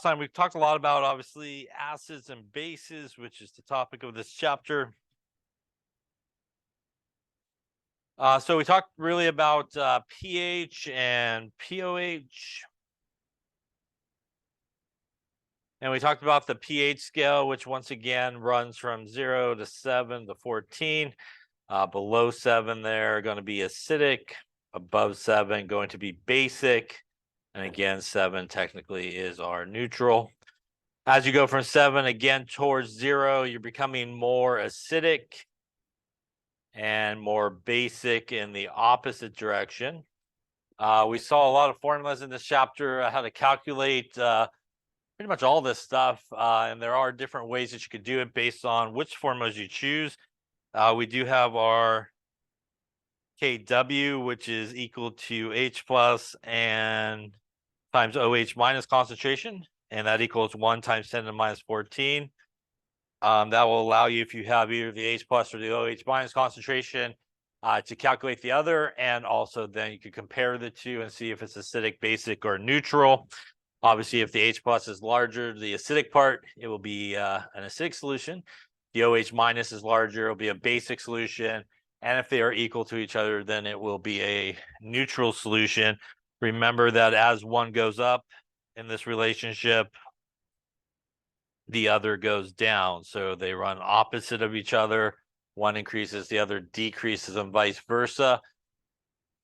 Time we've talked a lot about obviously acids and bases, which is the topic of this chapter. So we talked really about pH and pOH, and we talked about the pH scale, which once again runs from 0 to 7 to 14. Below 7 there going to be acidic, above 7 going to be basic, and again 7 technically is our neutral. As you go from 7 again towards 0, you're becoming more acidic and more basic in the opposite direction. We saw a lot of formulas in this chapter, how to calculate pretty much all this stuff, and there are different ways that you could do it based on which formulas you choose. We do have our Kw, which is equal to H plus and times OH minus concentration, and that equals 1 times 10 to the minus 14. That will allow you, if you have either the H plus or the OH minus concentration, to calculate the other, and also then you can compare the two and see if it's acidic, basic, or neutral. Obviously, if the H plus is larger, the acidic part, it will be an acidic solution. The OH minus is larger, it will be a basic solution. And if they are equal to each other, then it will be a neutral solution. Remember that as one goes up in this relationship, the other goes down. So they run opposite of each other. One increases, the other decreases, and vice versa.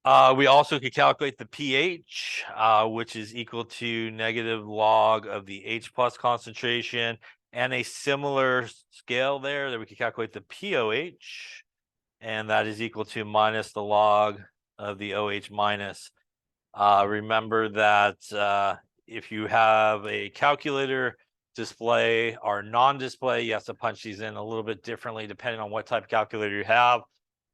We also could calculate the pH, which is equal to negative log of the H plus concentration, and a similar scale there that we could calculate the pOH, and that is equal to minus the log of the OH minus. Remember that if you have a calculator display or non-display, you have to punch these in a little bit differently depending on what type of calculator you have.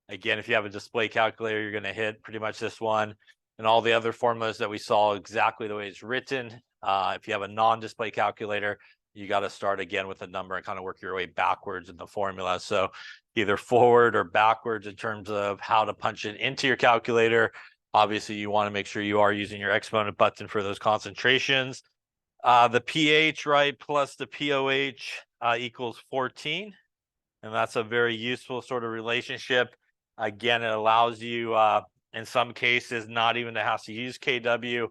Again, if you have a display calculator, you're going to hit pretty much this one, and all the other formulas that we saw exactly the way it's written. If you have a non-display calculator, you got to start again with a number and kind of work your way backwards in the formula. So either forward or backwards in terms of how to punch it into your calculator. Obviously, you want to make sure you are using your exponent button for those concentrations. The pH, right, plus the pOH equals 14. And that's a very useful sort of relationship. Again, it allows you, in some cases, not even to have to use Kw,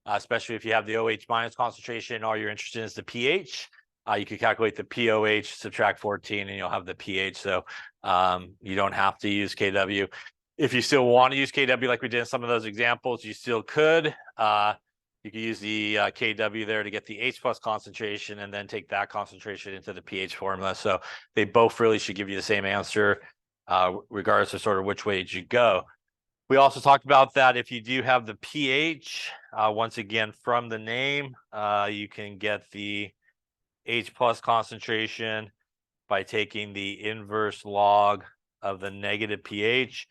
especially if you have the OH minus concentration. All you're interested in is the pH. You can calculate the pOH, subtract 14, and you'll have the pH. So you don't have to use Kw. If you still want to use Kw like we did in some of those examples, you still could. You can use the Kw there to get the H plus concentration and then take that concentration into the pH formula. So they both really should give you the same answer, regardless of sort of which way you go. We also talked about that if you do have the pH, once again, from the name, you can get the H plus concentration by taking the inverse log of the negative pH.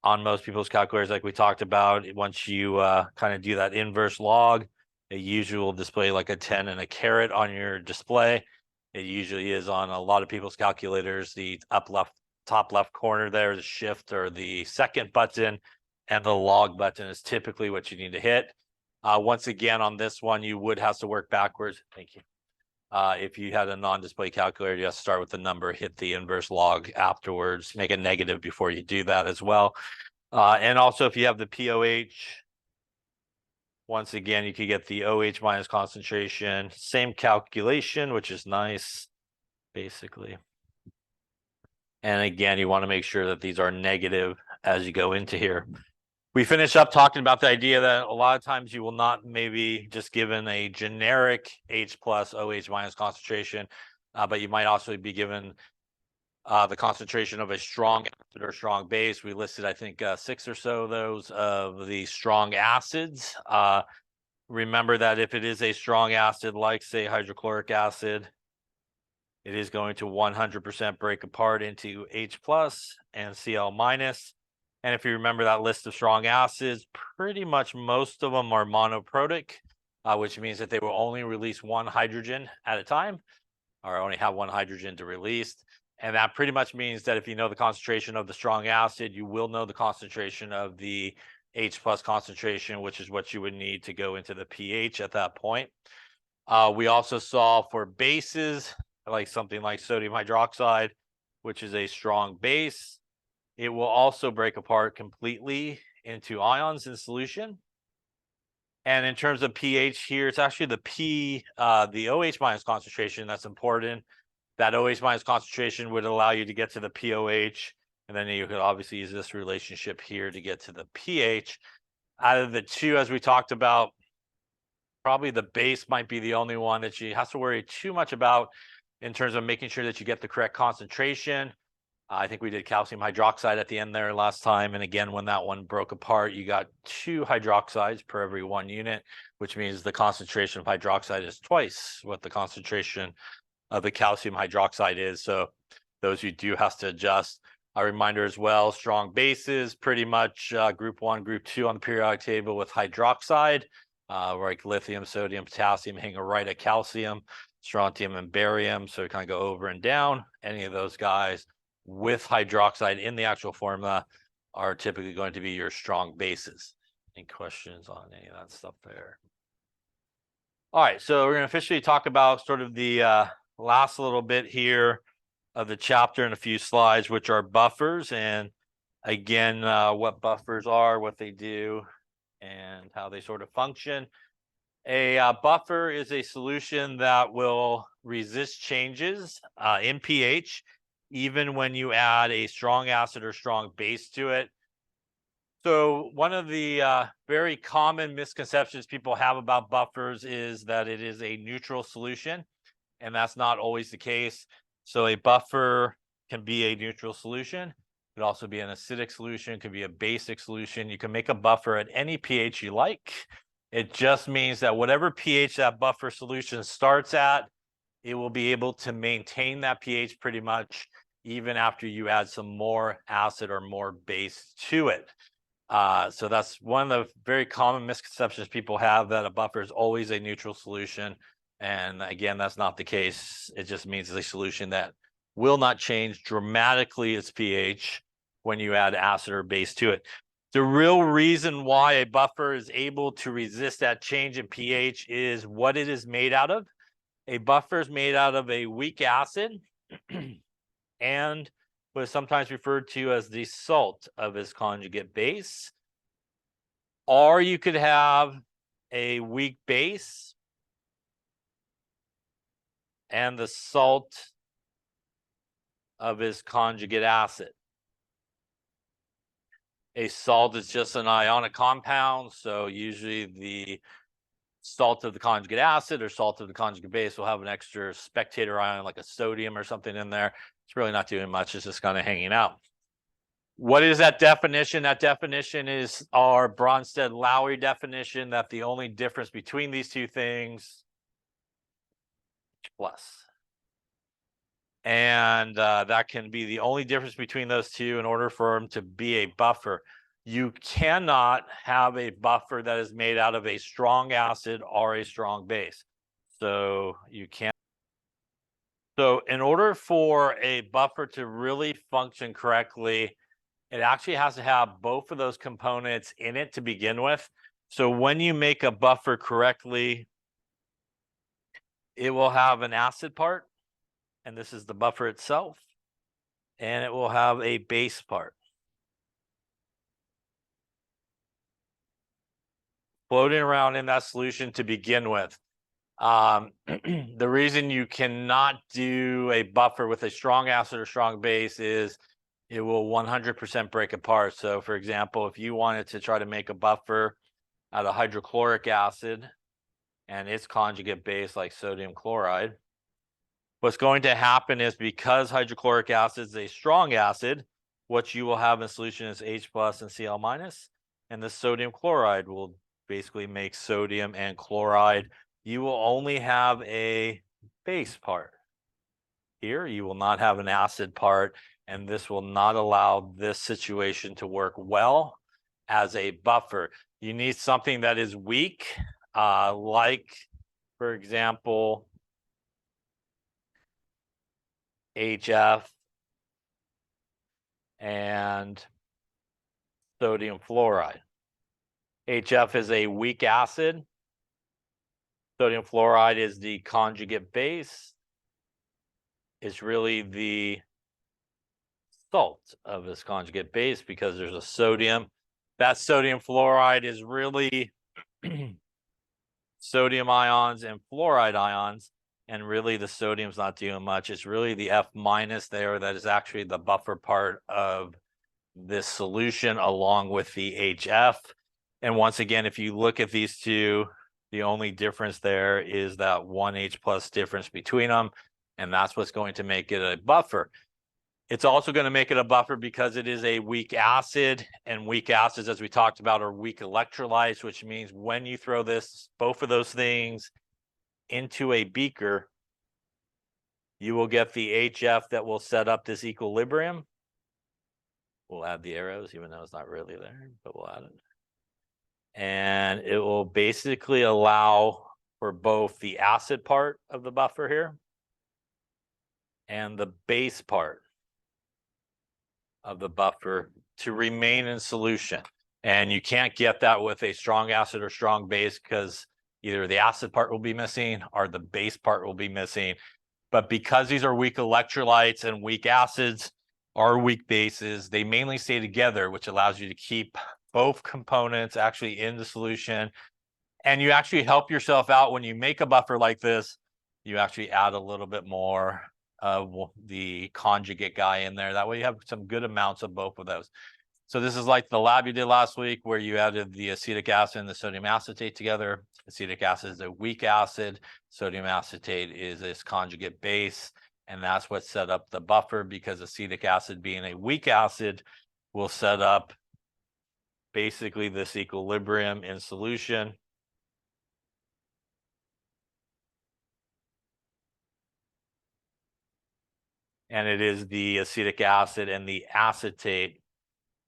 On most people's calculators, like we talked about, once you kind of do that inverse log, it usually will display like a 10 and a caret on your display. It usually is on a lot of people's calculators. The top left corner there, the shift or the second button, and the log button is typically what you need to hit. Once again, on this one, you would have to work backwards. Thank you. If you had a non-display calculator, you have to start with the number, hit the inverse log afterwards, make a negative before you do that as well. And also, if you have the pOH, once again, you could get the OH minus concentration, same calculation, which is nice, basically. And again, you want to make sure that these are negative as you go into here. We finish up talking about the idea that a lot of times you will not maybe just given a generic H plus OH minus concentration, but you might also be given the concentration of a strong acid or strong base. We listed, I think, 6 or so of those of the strong acids. Remember that if it is a strong acid, like say hydrochloric acid, it is going to 100% break apart into H plus and Cl minus. And if you remember that list of strong acids, pretty much most of them are monoprotic, which means that they will only release one hydrogen at a time, or only have one hydrogen to release. And that pretty much means that if you know the concentration of the strong acid, you will know the concentration of the H plus concentration, which is what you would need to go into the pH at that point. We also saw for bases, like something like sodium hydroxide, which is a strong base, it will also break apart completely into ions in solution. And in terms of pH here, it's actually the OH minus concentration that's important. That OH minus concentration would allow you to get to the pOH, and then you could obviously use this relationship here to get to the pH. Out of the two, as we talked about, probably the base might be the only one that you have to worry too much about in terms of making sure that you get the correct concentration. I think we did calcium hydroxide at the end there last time. And again, when that one broke apart, you got 2 hydroxides per every 1 unit, which means the concentration of hydroxide is twice what the concentration of the calcium hydroxide is. So those you do have to adjust. A reminder as well, strong bases, pretty much group 1, group 2 on the periodic table with hydroxide, like lithium, sodium, potassium, hanging right at calcium, strontium, and barium. So kind of go over and down. Any of those guys with hydroxide in the actual formula are typically going to be your strong bases. Any questions on any of that stuff there? All right, so we're going to officially talk about sort of the last little bit here of the chapter in a few slides, which are buffers. And again, what buffers are, what they do, and how they sort of function. A buffer is a solution that will resist changes in pH, even when you add a strong acid or strong base to it. So one of the very common misconceptions people have about buffers is that it is a neutral solution, and that's not always the case. So a buffer can be a neutral solution. It could also be an acidic solution, it could be a basic solution. You can make a buffer at any pH you like. It just means that whatever pH that buffer solution starts at, it will be able to maintain that pH pretty much even after you add some more acid or more base to it. So that's one of the very common misconceptions people have, that a buffer is always a neutral solution. And again, that's not the case. It just means it's a solution that will not change dramatically its pH when you add acid or base to it. The real reason why a buffer is able to resist that change in pH is what it is made out of. A buffer is made out of a weak acid and what is sometimes referred to as the salt of its conjugate base. Or you could have a weak base and the salt of its conjugate acid. A salt is just an ionic compound, so usually the salt of the conjugate acid or salt of the conjugate base will have an extra spectator ion like a sodium or something in there. It's really not doing much, it's just kind of hanging out. What is that definition? That definition is our Bronsted-Lowry definition, that the only difference between these two things plus. And that can be the only difference between those two in order for them to be a buffer. You cannot have a buffer that is made out of a strong acid or a strong base. So you can't. So in order for a buffer to really function correctly, it actually has to have both of those components in it to begin with. So when you make a buffer correctly, it will have an acid part, and this is the buffer itself, and it will have a base part. Floating around in that solution to begin with. The reason you cannot do a buffer with a strong acid or strong base is it will 100% break apart. So for example, if you wanted to try to make a buffer out of hydrochloric acid and its conjugate base like sodium chloride, what's going to happen is, because hydrochloric acid is a strong acid, what you will have in solution is H plus and Cl minus, and the sodium chloride will basically make sodium and chloride. You will only have a base part. Here, you will not have an acid part, and this will not allow this situation to work well as a buffer. You need something that is weak, like, for example, HF and sodium fluoride. HF is a weak acid, Sodium fluoride is the conjugate base. It's really the salt of this conjugate base because there's a sodium. That sodium fluoride is really sodium ions and fluoride ions. And really the sodium's not doing much. It's really the F minus there that is actually the buffer part of this solution along with the HF. And once again, if you look at these two, the only difference there is that 1 H plus difference between them. And that's what's going to make it a buffer. It's also going to make it a buffer because it is a weak acid, and weak acids, as we talked about, are weak electrolytes, which means when you throw both of those things into a beaker, you will get the HF that will set up this equilibrium. We'll add the arrows, even though it's not really there, but we'll add it. And it will basically allow for both the acid part of the buffer here and the base part of the buffer to remain in solution. And you can't get that with a strong acid or strong base because either the acid part will be missing or the base part will be missing. But because these are weak electrolytes and weak acids are weak bases, they mainly stay together, which allows you to keep both components actually in the solution. And you actually help yourself out when you make a buffer like this. You actually add a little bit more of the conjugate guy in there. That way you have some good amounts of both of those. So this is like the lab you did last week where you added the acetic acid and the sodium acetate together. Acetic acid is a weak acid. Sodium acetate is its conjugate base. And that's what set up the buffer, because acetic acid being a weak acid will set up basically this equilibrium in solution. And it is the acetic acid and the acetate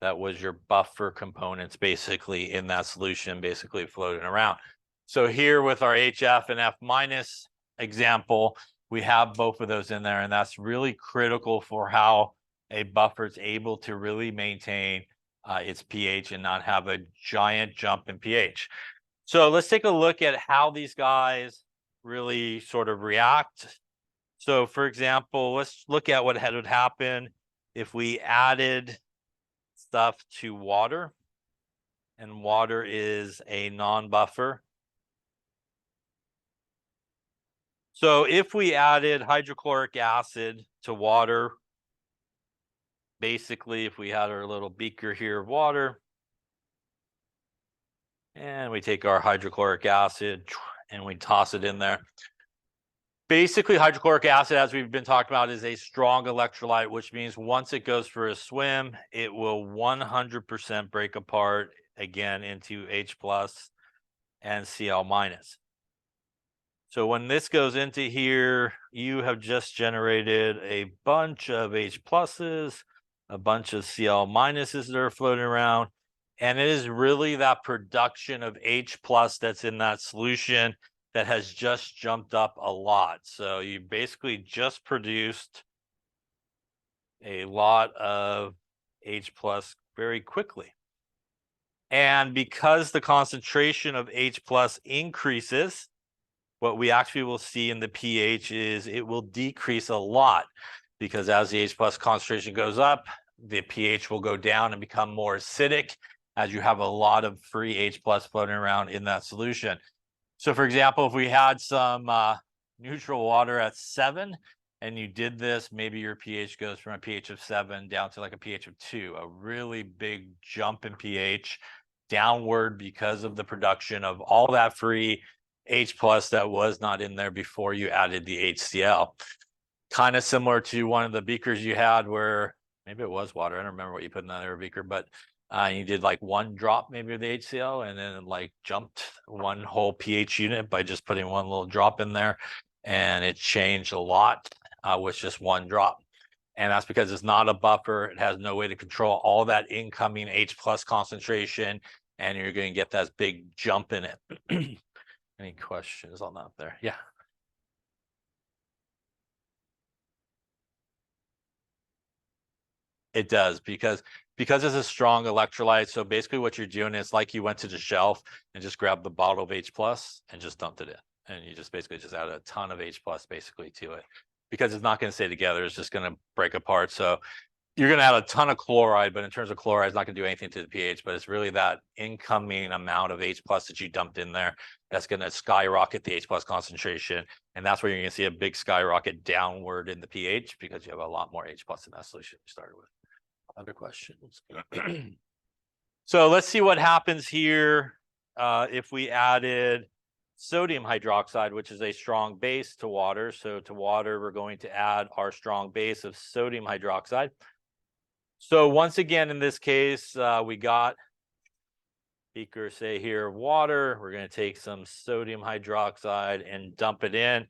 that was your buffer components basically in that solution, basically floating around. So here with our HF and F minus example, we have both of those in there, and that's really critical for how a buffer is able to really maintain its pH and not have a giant jump in pH. So let's take a look at how these guys really sort of react. So for example, let's look at what would happen if we added stuff to water, and water is a non-buffer. So if we added hydrochloric acid to water, basically if we had our little beaker here of water, and we take our hydrochloric acid and we toss it in there. Basically, hydrochloric acid, as we've been talking about, is a strong electrolyte, which means once it goes for a swim, it will 100% break apart again into H plus and Cl minus. So when this goes into here, you have just generated a bunch of H pluses, a bunch of Cl minuses that are floating around. And it is really that production of H plus that's in that solution that has just jumped up a lot. So you basically just produced a lot of H plus very quickly. And because the concentration of H plus increases, what we actually will see in the pH is it will decrease a lot, because as the H plus concentration goes up, the pH will go down and become more acidic as you have a lot of free H plus floating around in that solution. So for example, if we had some neutral water at 7 and you did this, maybe your pH goes from a pH of 7 down to like a pH of 2, a really big jump in pH downward because of the production of all that free H plus that was not in there before you added the HCl. Kind of similar to one of the beakers you had where maybe it was water. I don't remember what you put in that other beaker, but you did like 1 drop maybe of the HCl and then like jumped one whole pH unit by just putting one little drop in there, and it changed a lot with just 1 drop. And that's because it's not a buffer. It has no way to control all that incoming H plus concentration, and you're going to get that big jump in it. Any questions on that there? Yeah. It does, because it's a strong electrolyte. So basically what you're doing is like you went to the shelf and just grabbed the bottle of H plus and just dumped it in. And you just basically just add a ton of H plus basically to it, because it's not going to stay together. It's just going to break apart. So you're going to add a ton of chloride, but in terms of chloride, it's not going to do anything to the pH, but it's really that incoming amount of H plus that you dumped in there that's going to skyrocket the H plus concentration. And that's where you're going to see a big skyrocket downward in the pH, because you have a lot more H plus in that solution you started with. Other questions? So let's see what happens here if we added sodium hydroxide, which is a strong base, to water. So to water, we're going to add our strong base of sodium hydroxide. So once again, in this case, we got beaker, say here, water. We're going to take some sodium hydroxide and dump it in.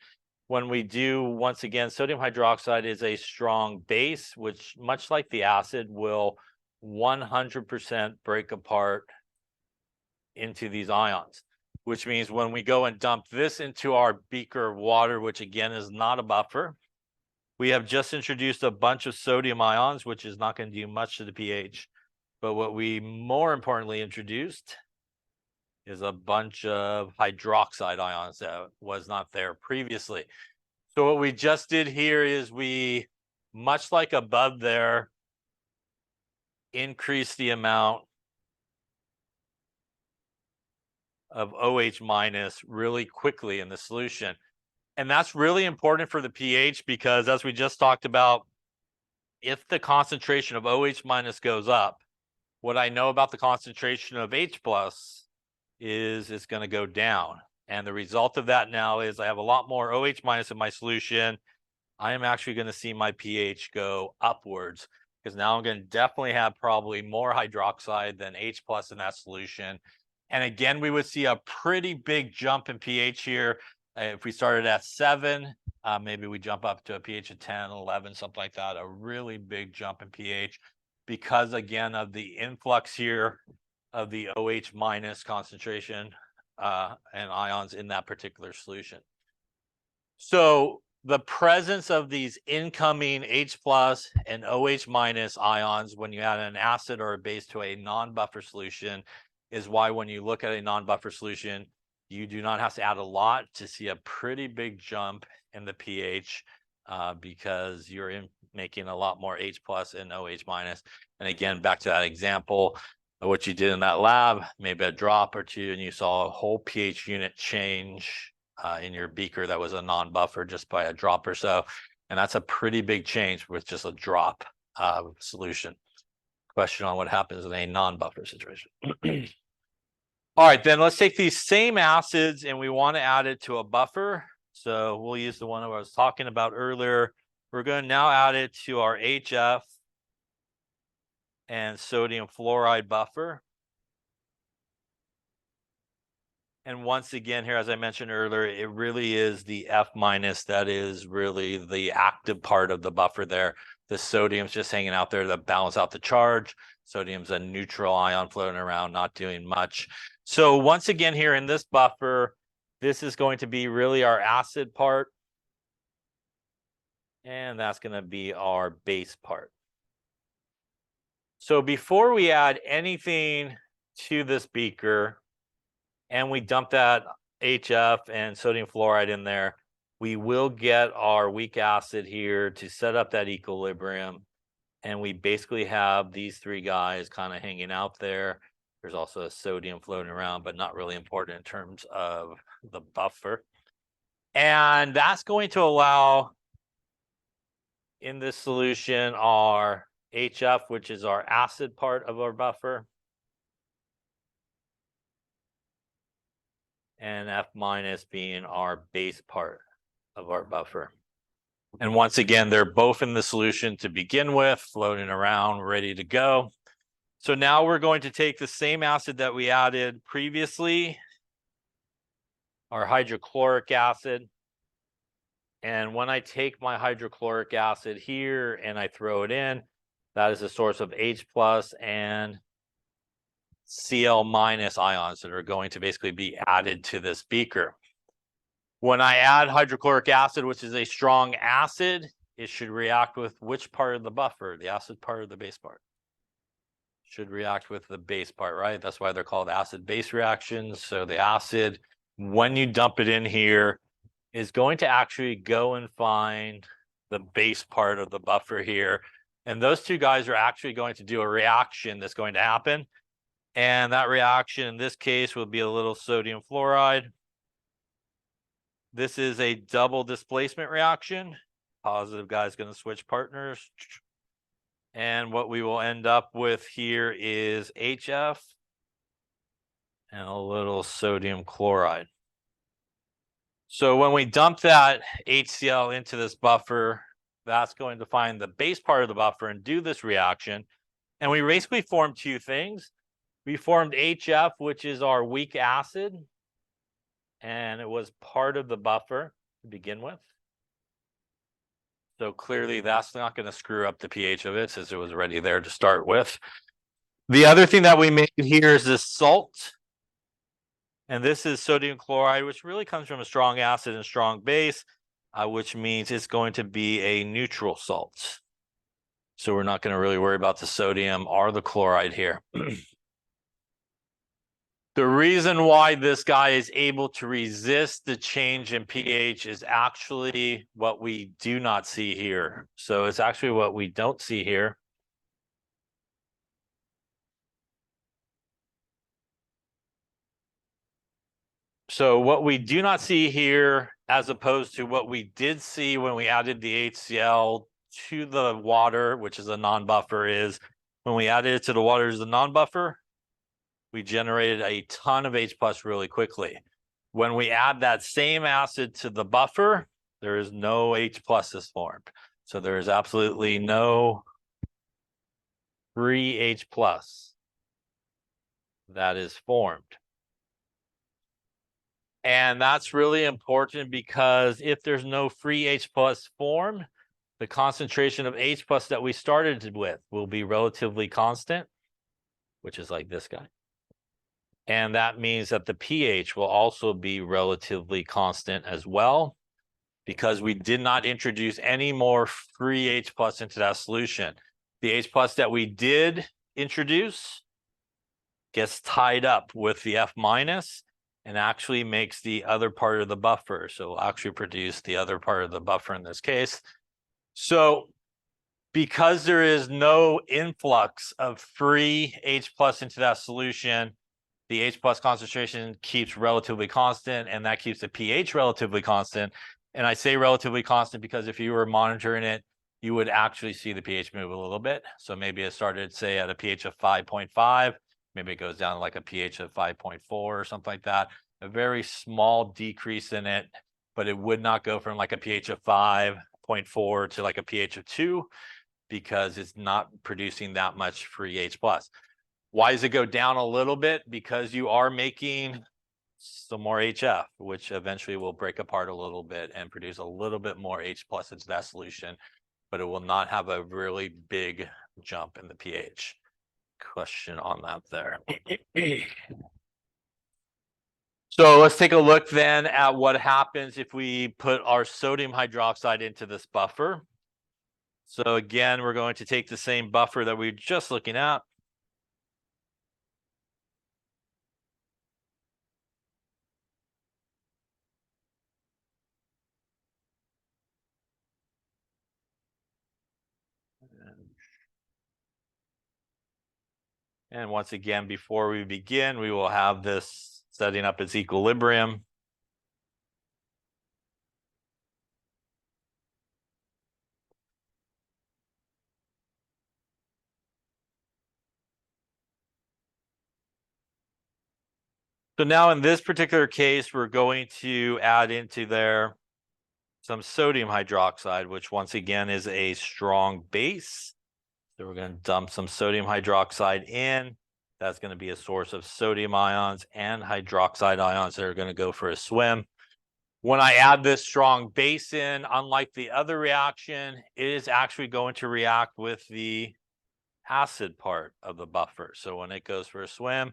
When we do, once again, sodium hydroxide is a strong base, which, much like the acid, will 100% break apart into these ions, which means when we go and dump this into our beaker of water, which again is not a buffer, we have just introduced a bunch of sodium ions, which is not going to do much to the pH. But what we more importantly introduced is a bunch of hydroxide ions that was not there previously. So what we just did here is we, much like above there, increase the amount of OH minus really quickly in the solution. And that's really important for the pH, because as we just talked about, if the concentration of OH minus goes up, what I know about the concentration of H plus is it's going to go down. And the result of that now is I have a lot more OH minus in my solution. I am actually going to see my pH go upwards, because now I'm going to definitely have probably more hydroxide than H plus in that solution. And again, we would see a pretty big jump in pH here. If we started at 7, maybe we jump up to a pH of 10, 11, something like that, a really big jump in pH, because again of the influx here of the OH minus concentration and ions in that particular solution. So the presence of these incoming H plus and OH minus ions when you add an acid or a base to a non-buffer solution is why when you look at a non-buffer solution, you do not have to add a lot to see a pretty big jump in the pH, because you're making a lot more H plus and OH minus. And again, back to that example of what you did in that lab, maybe a drop or two, and you saw a whole pH unit change in your beaker that was a non-buffer just by a drop or so. And that's a pretty big change with just a drop solution. Question on what happens in a non-buffer situation. All right, then let's take these same acids and we want to add it to a buffer. So we'll use the one I was talking about earlier. We're going to now add it to our HF and sodium fluoride buffer. And once again here, as I mentioned earlier, it really is the F minus that is really the active part of the buffer there. The sodium's just hanging out there to balance out the charge. Sodium's a neutral ion floating around, not doing much. So once again here in this buffer, this is going to be really our acid part. And that's going to be our base part. So before we add anything to this beaker and we dump that HF and sodium fluoride in there, we will get our weak acid here to set up that equilibrium. And we basically have these three guys kind of hanging out there. There's also a sodium floating around, but not really important in terms of the buffer. And that's going to allow in this solution our HF, which is our acid part of our buffer, and F minus being our base part of our buffer. And once again, they're both in the solution to begin with, floating around, ready to go. So now we're going to take the same acid that we added previously, our hydrochloric acid. And when I take my hydrochloric acid here and I throw it in, that is a source of H plus and Cl minus ions that are going to basically be added to this beaker. When I add hydrochloric acid, which is a strong acid, it should react with which part of the buffer? The acid part or the base part? Should react with the base part, right? That's why they're called acid-base reactions. So the acid when you dump it in here, is going to actually go and find the base part of the buffer here. And those two guys are actually going to do a reaction that's going to happen. And that reaction in this case will be a little sodium fluoride. This is a double displacement reaction. Positive guy is going to switch partners. And what we will end up with here is HF and a little sodium chloride. So when we dump that HCl into this buffer, that's going to find the base part of the buffer and do this reaction. And we basically formed two things. We formed HF, which is our weak acid, and it was part of the buffer to begin with. So clearly that's not going to screw up the pH of it since it was already there to start with. The other thing that we made here is this salt. And this is sodium chloride, which really comes from a strong acid and strong base, which means it's going to be a neutral salt. So we're not going to really worry about the sodium or the chloride here. The reason why this guy is able to resist the change in pH is actually what we do not see here. So it's actually what we don't see here. So what we do not see here, as opposed to what we did see when we added the HCl to the water, which is a non-buffer, is when we added it to the water as a non-buffer, we generated a ton of H plus really quickly. When we add that same acid to the buffer, there is no H plus is formed. So there is absolutely no free H plus that is formed. And that's really important because if there's no free H plus form, the concentration of H plus that we started with will be relatively constant, which is like this guy. And that means that the pH will also be relatively constant as well, because we did not introduce any more free H plus into that solution. The H plus that we did introduce gets tied up with the F minus and actually makes the other part of the buffer. So we'll actually produce the other part of the buffer in this case. So because there is no influx of free H plus into that solution, the H plus concentration keeps relatively constant, and that keeps the pH relatively constant. And I say relatively constant because if you were monitoring it, you would actually see the pH move a little bit. So maybe it started, say, at a pH of 5.5. Maybe it goes down to like a pH of 5.4 or something like that. A very small decrease in it, but it would not go from like a pH of 5.4 to like a pH of 2 because it's not producing that much free H plus. Why does it go down a little bit? Because you are making some more HF, which eventually will break apart a little bit and produce a little bit more H plus into that solution, but it will not have a really big jump in the pH. Question on that there. So let's take a look then at what happens if we put our sodium hydroxide into this buffer. So again, we're going to take the same buffer that we were just looking at. And once again, before we begin, we will have this setting up its equilibrium. So now in this particular case, we're going to add into there some sodium hydroxide, which once again is a strong base. So we're going to dump some sodium hydroxide in. That's going to be a source of sodium ions and hydroxide ions that are going to go for a swim. When I add this strong base in, unlike the other reaction, it is actually going to react with the acid part of the buffer. So when it goes for a swim,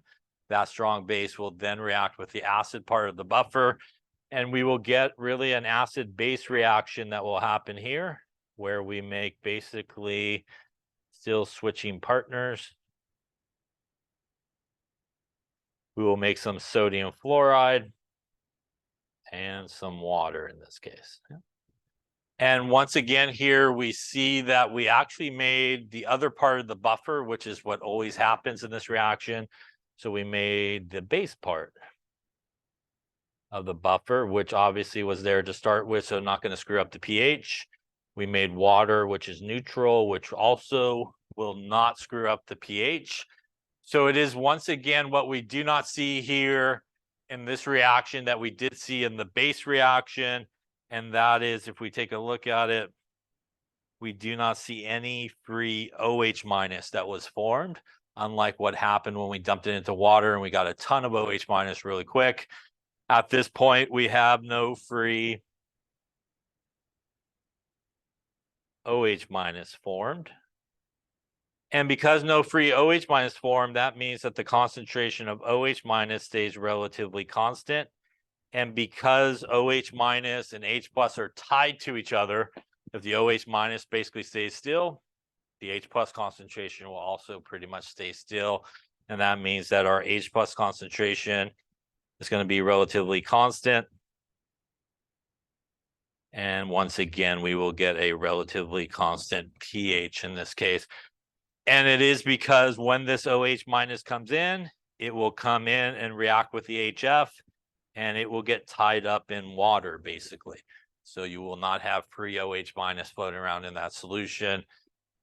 that strong base will then react with the acid part of the buffer. And we will get really an acid base reaction that will happen here, where we make basically still switching partners. We will make some sodium fluoride. and some water in this case. And once again, here we see that we actually made the other part of the buffer, which is what always happens in this reaction. So we made the base part of the buffer, which obviously was there to start with, so not going to screw up the pH. We made water, which is neutral, which also will not screw up the pH. So it is once again what we do not see here in this reaction that we did see in the base reaction. And that is, if we take a look at it, we do not see any free OH minus that was formed, unlike what happened when we dumped it into water and we got a ton of OH minus really quick. At this point, we have no free OH minus formed. And because no free OH minus formed, that means that the concentration of OH minus stays relatively constant. And because OH minus and H plus are tied to each other, if the OH minus basically stays still, the H plus concentration will also pretty much stay still. And that means that our H plus concentration is going to be relatively constant. And once again, we will get a relatively constant pH in this case. And it is because when this OH minus comes in, it will come in and react with the HF, and it will get tied up in water, basically. So you will not have free OH minus floating around in that solution.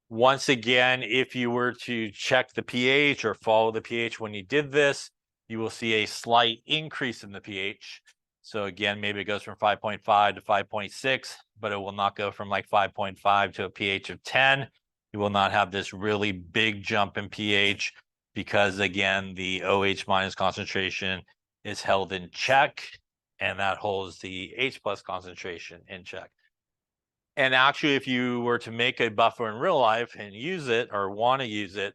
Once again, if you were to check the pH or follow the pH when you did this, you will see a slight increase in the pH. So again, maybe it goes from 5.5 to 5.6, but it will not go from like 5.5 to a pH of 10. You will not have this really big jump in pH because, again, the OH minus concentration is held in check, and that holds the H plus concentration in check. And actually, if you were to make a buffer in real life and use it or want to use it,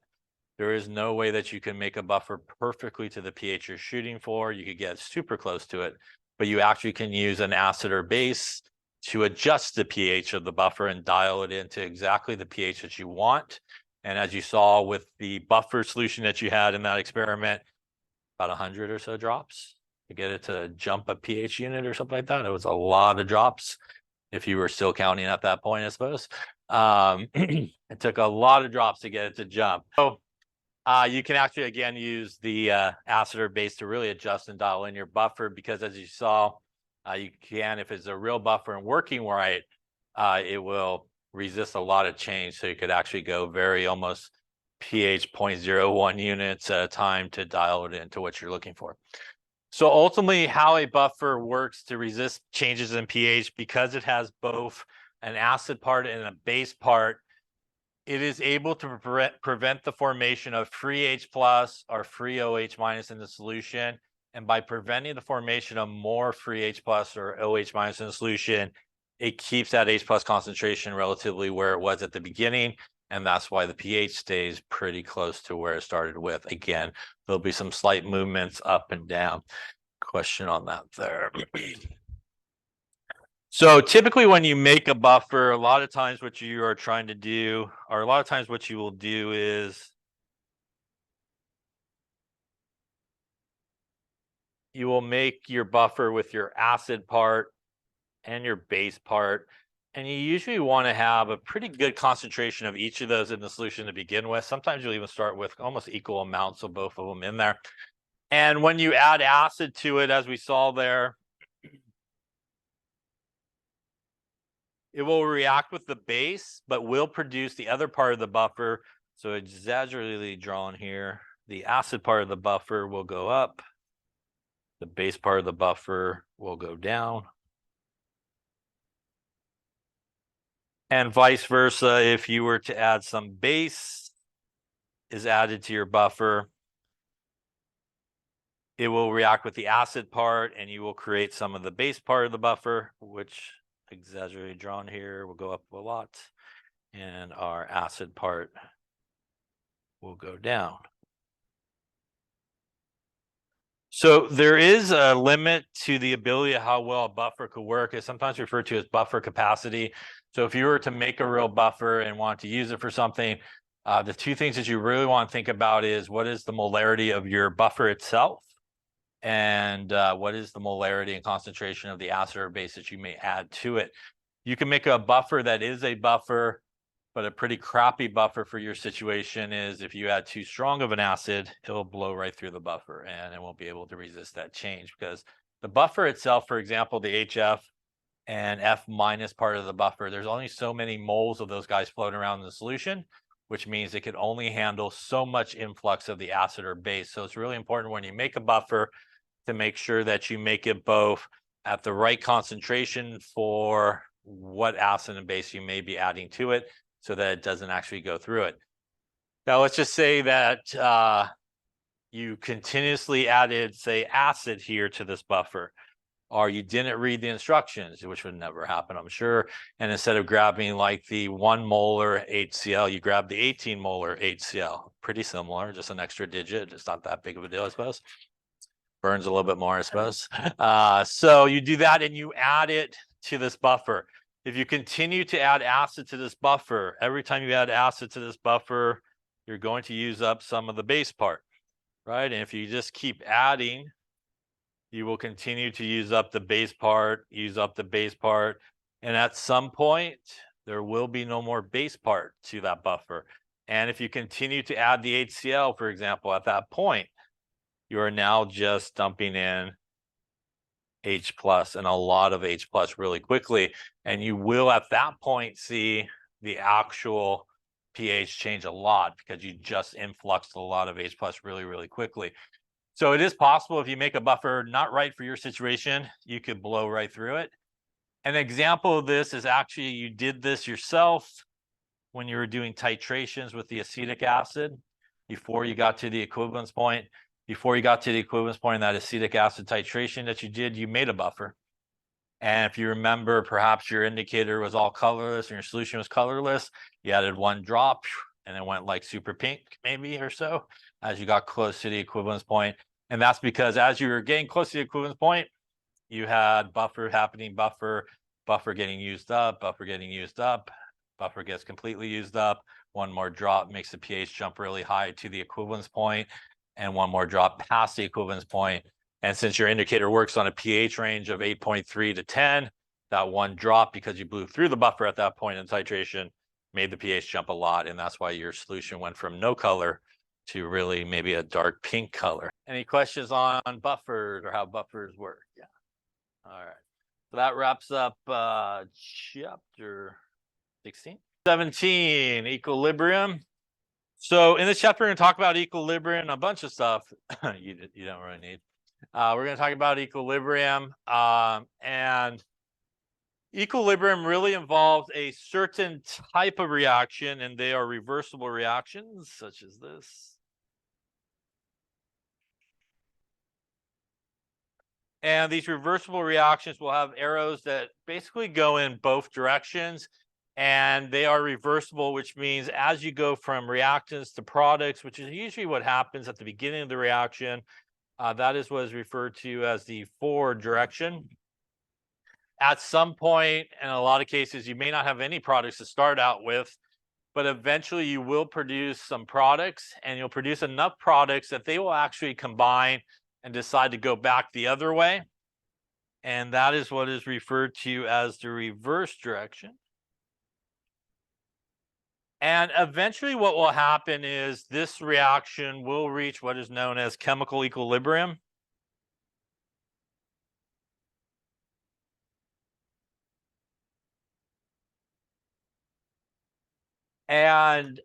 there is no way that you can make a buffer perfectly to the pH you're shooting for. You could get super close to it, but you actually can use an acid or base to adjust the pH of the buffer and dial it into exactly the pH that you want. And as you saw with the buffer solution that you had in that experiment, about 100 or so drops to get it to jump a pH unit or something like that. It was a lot of drops if you were still counting at that point, I suppose. It took a lot of drops to get it to jump. So you can actually, again, use the acid or base to really adjust and dial in your buffer, because as you saw, you can, if it's a real buffer and working right, it will resist a lot of change. So you could actually go very almost pH 0.01 units at a time to dial it into what you're looking for. So ultimately, how a buffer works to resist changes in pH, because it has both an acid part and a base part, it is able to prevent the formation of free H plus or free OH minus in the solution. And by preventing the formation of more free H plus or OH minus in the solution, it keeps that H plus concentration relatively where it was at the beginning. And that's why the pH stays pretty close to where it started with. Again, there'll be some slight movements up and down. Question on that there. So typically when you make a buffer, a lot of times what you are trying to do, or a lot of times what you will do is you will make your buffer with your acid part and your base part. And you usually want to have a pretty good concentration of each of those in the solution to begin with. Sometimes you'll even start with almost equal amounts of both of them in there. And when you add acid to it, as we saw there, it will react with the base, but will produce the other part of the buffer. So exaggeratedly drawn here, the acid part of the buffer will go up. The base part of the buffer will go down. And vice versa, if you were to add some base is added to your buffer, it will react with the acid part and you will create some of the base part of the buffer, which exaggerated drawn here will go up a lot, and our acid part will go down. So there is a limit to the ability of how well a buffer could work. It's sometimes referred to as buffer capacity. So if you were to make a real buffer and want to use it for something, the two things that you really want to think about is what is the molarity of your buffer itself, and what is the molarity and concentration of the acid or base that you may add to it. You can make a buffer that is a buffer, but a pretty crappy buffer for your situation is if you add too strong of an acid, it'll blow right through the buffer and it won't be able to resist that change, because the buffer itself, for example, the HF and F minus part of the buffer, there's only so many moles of those guys floating around in the solution, which means it can only handle so much influx of the acid or base. So it's really important when you make a buffer to make sure that you make it both at the right concentration for what acid and base you may be adding to it, so that it doesn't actually go through it. Now, let's just say that you continuously added, say, acid here to this buffer, or you didn't read the instructions, which would never happen, I'm sure. And instead of grabbing like the 1 molar HCl, you grab the 18 molar HCl. Pretty similar, just an extra digit. It's not that big of a deal, I suppose. Burns a little bit more, I suppose. So you do that and you add it to this buffer. If you continue to add acid to this buffer, every time you add acid to this buffer, you're going to use up some of the base part, right? And if you just keep adding, you will continue to use up the base part, and at some point, there will be no more base part to that buffer. And if you continue to add the HCl, for example, at that point, you are now just dumping in H plus and a lot of H plus really quickly. And you will at that point see the actual pH change a lot, because you just influxed a lot of H plus really, really quickly. So it is possible, if you make a buffer not right for your situation, you could blow right through it. An example of this is actually you did this yourself when you were doing titrations with the acetic acid before you got to the equivalence point. Before you got to the equivalence point in that acetic acid titration that you did, you made a buffer. And if you remember, perhaps your indicator was all colorless and your solution was colorless. You added 1 drop and it went like super pink maybe or so as you got close to the equivalence point. And that's because as you were getting close to the equivalence point, you had buffer happening, buffer getting used up, buffer gets completely used up. 1 more drop makes the pH jump really high to the equivalence point, and 1 more drop past the equivalence point. And since your indicator works on a pH range of 8.3 to 10, that 1 drop, because you blew through the buffer at that point in titration, made the pH jump a lot. And that's why your solution went from no color to really maybe a dark pink color. Any questions on buffers or how buffers work? Yeah. All right. So that wraps up chapter 16. 17, equilibrium. So in this chapter, we're going to talk about equilibrium, a bunch of stuff you don't really need. We're going to talk about equilibrium, and equilibrium really involves a certain type of reaction, and they are reversible reactions, such as this. And these reversible reactions will have arrows that basically go in both directions, and they are reversible, which means as you go from reactants to products, which is usually what happens at the beginning of the reaction, that is what is referred to as the forward direction. At some point, in a lot of cases, you may not have any products to start out with, but eventually you will produce some products, and you'll produce enough products that they will actually combine and decide to go back the other way. And that is what is referred to as the reverse direction. And eventually what will happen is this reaction will reach what is known as chemical equilibrium. And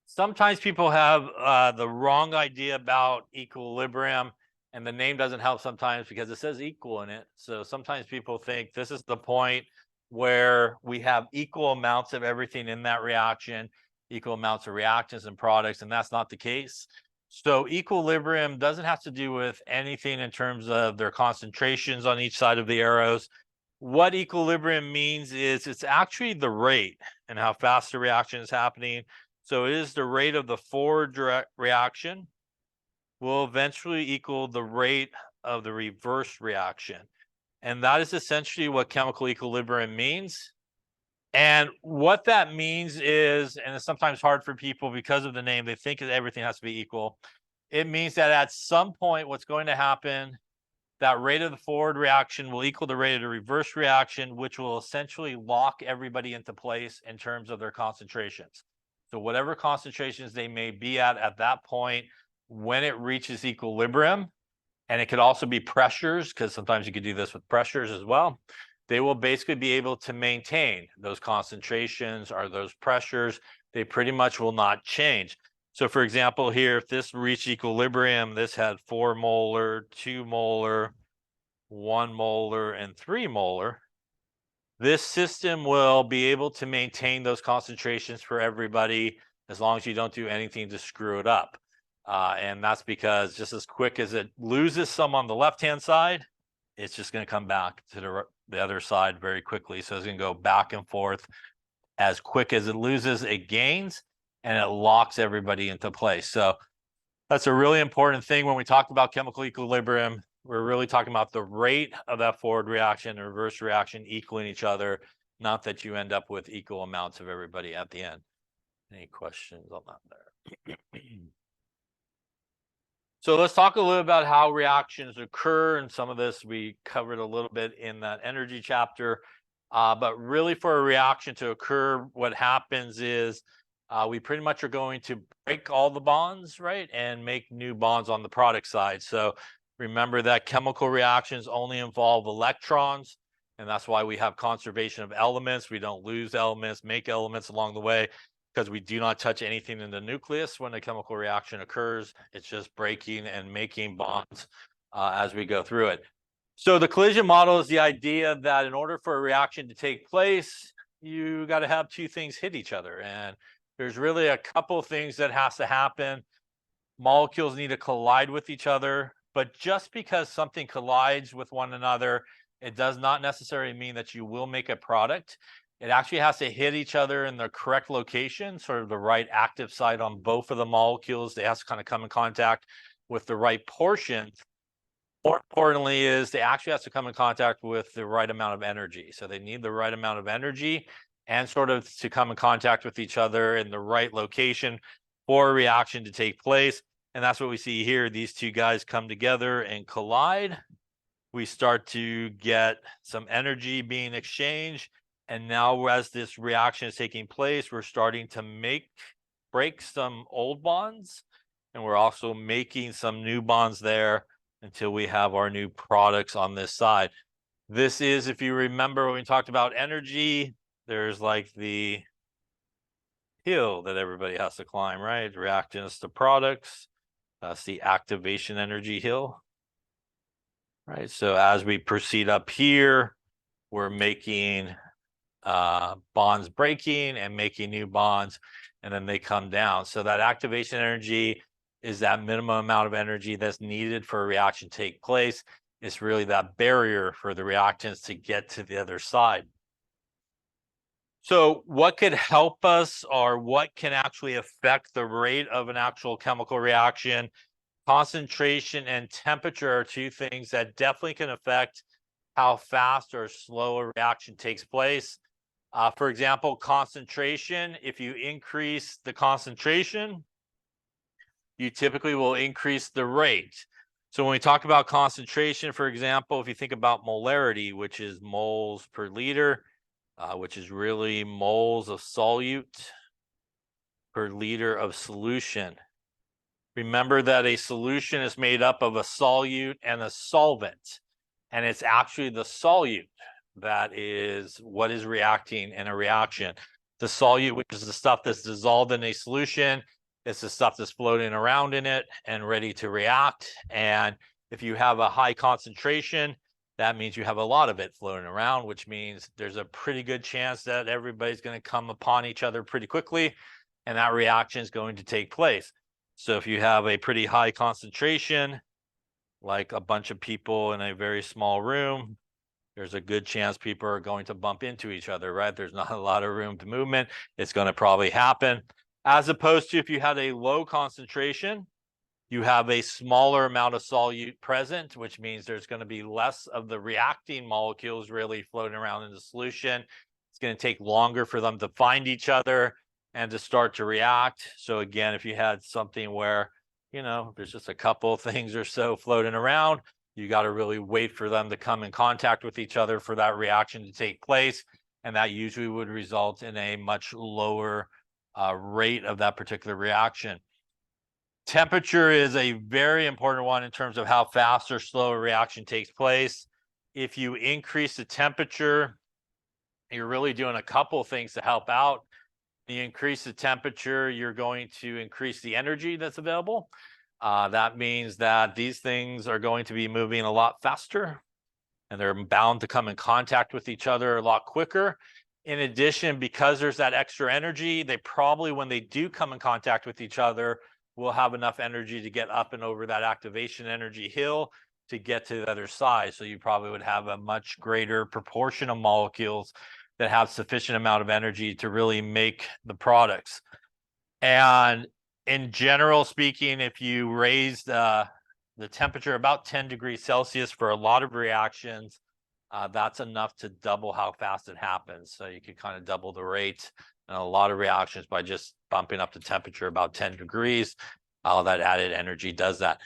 sometimes people have the wrong idea about equilibrium, and the name doesn't help sometimes because it says equal in it. So sometimes people think this is the point where we have equal amounts of everything in that reaction, equal amounts of reactants and products, and that's not the case. So equilibrium doesn't have to do with anything in terms of their concentrations on each side of the arrows. What equilibrium means is it's actually the rate and how fast the reaction is happening. So it is the rate of the forward direct reaction will eventually equal the rate of the reverse reaction. And that is essentially what chemical equilibrium means. And what that means is, and it's sometimes hard for people because of the name, they think that everything has to be equal. It means that at some point, what's going to happen that rate of the forward reaction will equal the rate of the reverse reaction, which will essentially lock everybody into place in terms of their concentrations. So whatever concentrations they may be at that point, when it reaches equilibrium, and it could also be pressures, because sometimes you could do this with pressures as well, they will basically be able to maintain those concentrations or those pressures. They pretty much will not change. So for example, here, if this reached equilibrium, this had 4 molar, 2 molar, 1 molar, and 3 molar. This system will be able to maintain those concentrations for everybody as long as you don't do anything to screw it up. And that's because just as quick as it loses some on the left-hand side, it's just going to come back to the other side very quickly. So it's going to go back and forth. As quick as it loses, it gains, and it locks everybody into place. So that's a really important thing when we talk about chemical equilibrium. We're really talking about the rate of that forward reaction and reverse reaction equaling each other, not that you end up with equal amounts of everybody at the end. Any questions on that there? So let's talk a little about how reactions occur, and some of this we covered a little bit in that energy chapter. But really, for a reaction to occur, what happens is we pretty much are going to break all the bonds, right, and make new bonds on the product side. So remember that chemical reactions only involve electrons, and that's why we have conservation of elements. We don't lose elements, make elements along the way, because we do not touch anything in the nucleus when a chemical reaction occurs. It's just breaking and making bonds as we go through it. So the collision model is the idea that in order for a reaction to take place, you got to have two things hit each other. And there's really a couple of things that has to happen. Molecules need to collide with each other, but just because something collides with one another, it does not necessarily mean that you will make a product. It actually has to hit each other in the correct location, sort of the right active site on both of the molecules. They have to kind of come in contact with the right portion. More importantly is they actually have to come in contact with the right amount of energy. So they need the right amount of energy and sort of to come in contact with each other in the right location for a reaction to take place. And that's what we see here. These two guys come together and collide. We start to get some energy being exchanged. And now as this reaction is taking place, we're starting to break some old bonds. And we're also making some new bonds there until we have our new products on this side. This is, if you remember when we talked about energy, there's like the hill that everybody has to climb, right? Reactants to products. That's the activation energy hill. Right. So as we proceed up here, we're making bonds breaking and making new bonds, and then they come down. So that activation energy is that minimum amount of energy that's needed for a reaction to take place. It's really that barrier for the reactants to get to the other side. So what could help us, or what can actually affect the rate of an actual chemical reaction? Concentration and temperature are two things that definitely can affect how fast or slow a reaction takes place. For example, concentration, if you increase the concentration, you typically will increase the rate. So when we talk about concentration, for example, if you think about molarity, which is moles per liter, which is really moles of solute per liter of solution. Remember that a solution is made up of a solute and a solvent, and it's actually the solute that is what is reacting in a reaction. The solute, which is the stuff that's dissolved in a solution, it's the stuff that's floating around in it and ready to react. And if you have a high concentration, that means you have a lot of it floating around, which means there's a pretty good chance that everybody's going to come upon each other pretty quickly, and that reaction is going to take place. So if you have a pretty high concentration, like a bunch of people in a very small room, there's a good chance people are going to bump into each other, right? There's not a lot of room to movement. It's going to probably happen. As opposed to if you had a low concentration, you have a smaller amount of solute present, which means there's going to be less of the reacting molecules really floating around in the solution. It's going to take longer for them to find each other and to start to react. So again, if you had something where, you know, there's just a couple of things or so floating around, You got to really wait for them to come in contact with each other for that reaction to take place. And that usually would result in a much lower rate of that particular reaction. Temperature is a very important one in terms of how fast or slow a reaction takes place. If you increase the temperature, you're really doing a couple things to help out. You increase the temperature, you're going to increase the energy that's available. That means that these things are going to be moving a lot faster, and they're bound to come in contact with each other a lot quicker. In addition, because there's that extra energy, they probably, when they do come in contact with each other, will have enough energy to get up and over that activation energy hill to get to the other side. So you probably would have a much greater proportion of molecules that have sufficient amount of energy to really make the products. And in general speaking, if you raise the temperature about 10 degrees Celsius for a lot of reactions, that's enough to double how fast it happens. So you could kind of double the rate in a lot of reactions by just bumping up the temperature about 10 degrees. All that added energy does that.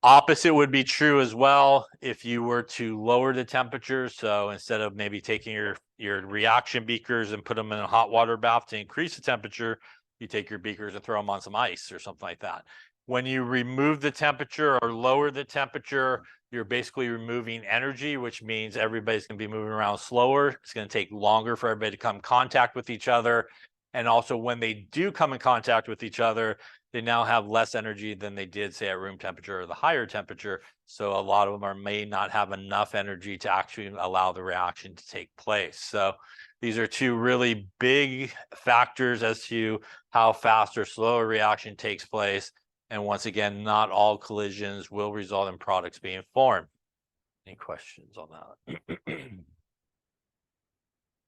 Opposite would be true as well if you were to lower the temperature. So instead of maybe taking your reaction beakers and put them in a hot water bath to increase the temperature, you take your beakers and throw them on some ice or something like that. When you remove the temperature or lower the temperature, you're basically removing energy, which means everybody's going to be moving around slower. It's going to take longer for everybody to come in contact with each other. And also when they do come in contact with each other, they now have less energy than they did, say, at room temperature or the higher temperature. So a lot of them may not have enough energy to actually allow the reaction to take place. So these are two really big factors as to how fast or slow a reaction takes place. And once again, not all collisions will result in products being formed. Any questions on that?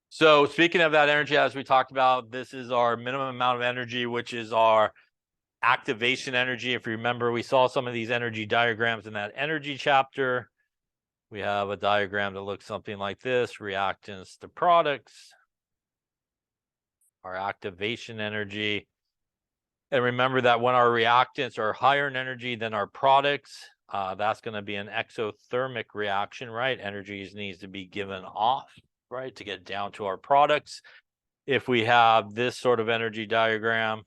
So speaking of that energy, as we talked about, this is our minimum amount of energy, which is our activation energy. If you remember, we saw some of these energy diagrams in that energy chapter. We have a diagram that looks something like this: reactants to products, our activation energy. And remember that when our reactants are higher in energy than our products, that's going to be an exothermic reaction, right? Energy needs to be given off, right, to get down to our products. If we have this sort of energy diagram,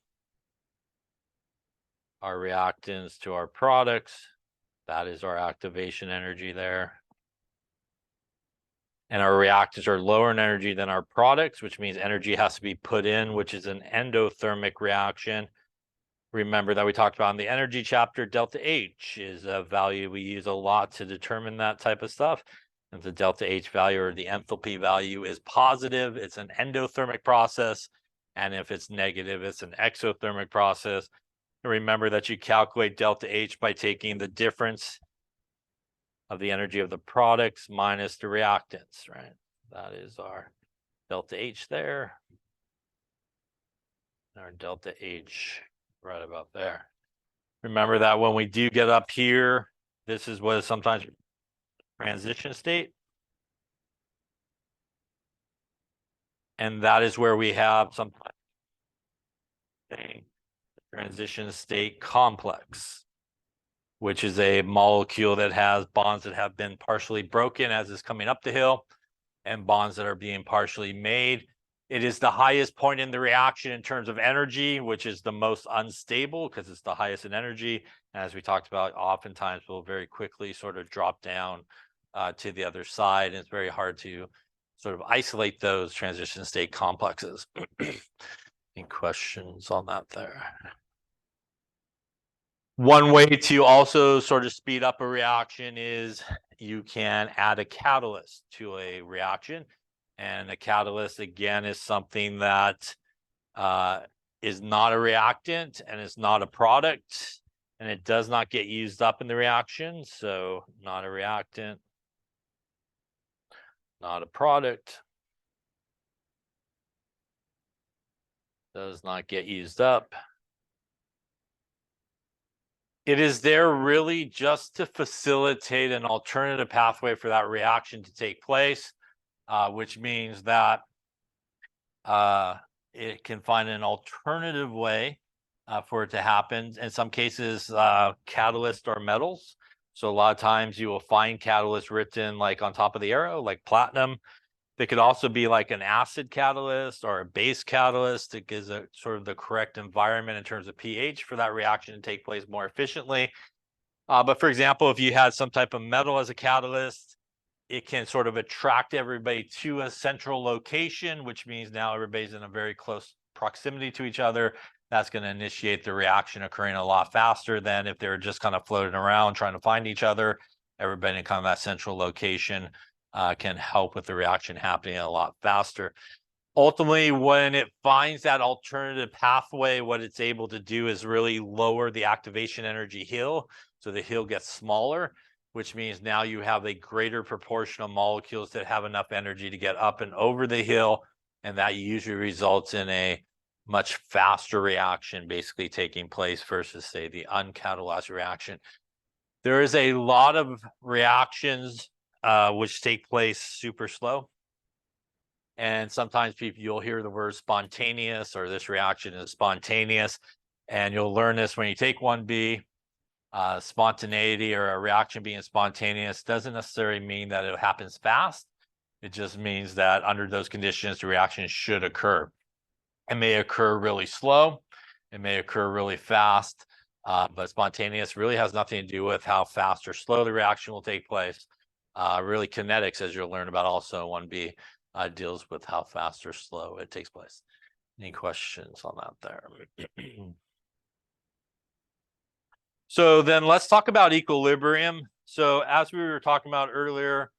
our reactants to our products, that is our activation energy there. And our reactants are lower in energy than our products, which means energy has to be put in, which is an endothermic reaction. Remember that we talked about in the energy chapter, delta H is a value we use a lot to determine that type of stuff. If the delta H value or the enthalpy value is positive, it's an endothermic process. And if it's negative, it's an exothermic process. And remember that you calculate delta H by taking the difference of the energy of the products minus the reactants, right? That is our delta H there. Our delta H right about there. Remember that when we do get up here, this is what is sometimes transition state. And that is where we have some transition state complex, which is a molecule that has bonds that have been partially broken as it's coming up the hill and bonds that are being partially made. It is the highest point in the reaction in terms of energy, which is the most unstable because it's the highest in energy. And as we talked about, oftentimes will very quickly sort of drop down to the other side. And it's very hard to sort of isolate those transition state complexes. Any questions on that there? One way to also sort of speed up a reaction is you can add a catalyst to a reaction. And a catalyst, again, is something that is not a reactant and it's not a product, and it does not get used up in the reaction. So not a reactant, not a product, does not get used up. It is there really just to facilitate an alternative pathway for that reaction to take place. Which means that it can find an alternative way for it to happen. In some cases, catalysts are metals. So a lot of times you will find catalyst written like on top of the arrow, like platinum. They could also be like an acid catalyst or a base catalyst that gives a sort of the correct environment in terms of pH for that reaction to take place more efficiently. But for example, if you had some type of metal as a catalyst, it can sort of attract everybody to a central location, which means now everybody's in a very close proximity to each other. That's going to initiate the reaction occurring a lot faster than if they're just kind of floating around trying to find each other. Everybody in kind of that central location can help with the reaction happening a lot faster. Ultimately, when it finds that alternative pathway, what it's able to do is really lower the activation energy hill. So the hill gets smaller, which means now you have a greater proportion of molecules that have enough energy to get up and over the hill. And that usually results in a much faster reaction basically taking place versus, say, the uncatalyzed reaction. There is a lot of reactions which take place super slow. And sometimes you'll hear the word spontaneous, or this reaction is spontaneous. And you'll learn this when you take 1B. Spontaneity or a reaction being spontaneous doesn't necessarily mean that it happens fast. It just means that under those conditions, the reaction should occur. It may occur really slow. It may occur really fast. But spontaneous really has nothing to do with how fast or slow the reaction will take place. Really kinetics, as you'll learn about also in 1B, deals with how fast or slow it takes place. Any questions on that there? So then let's talk about equilibrium. So as we were talking about earlier,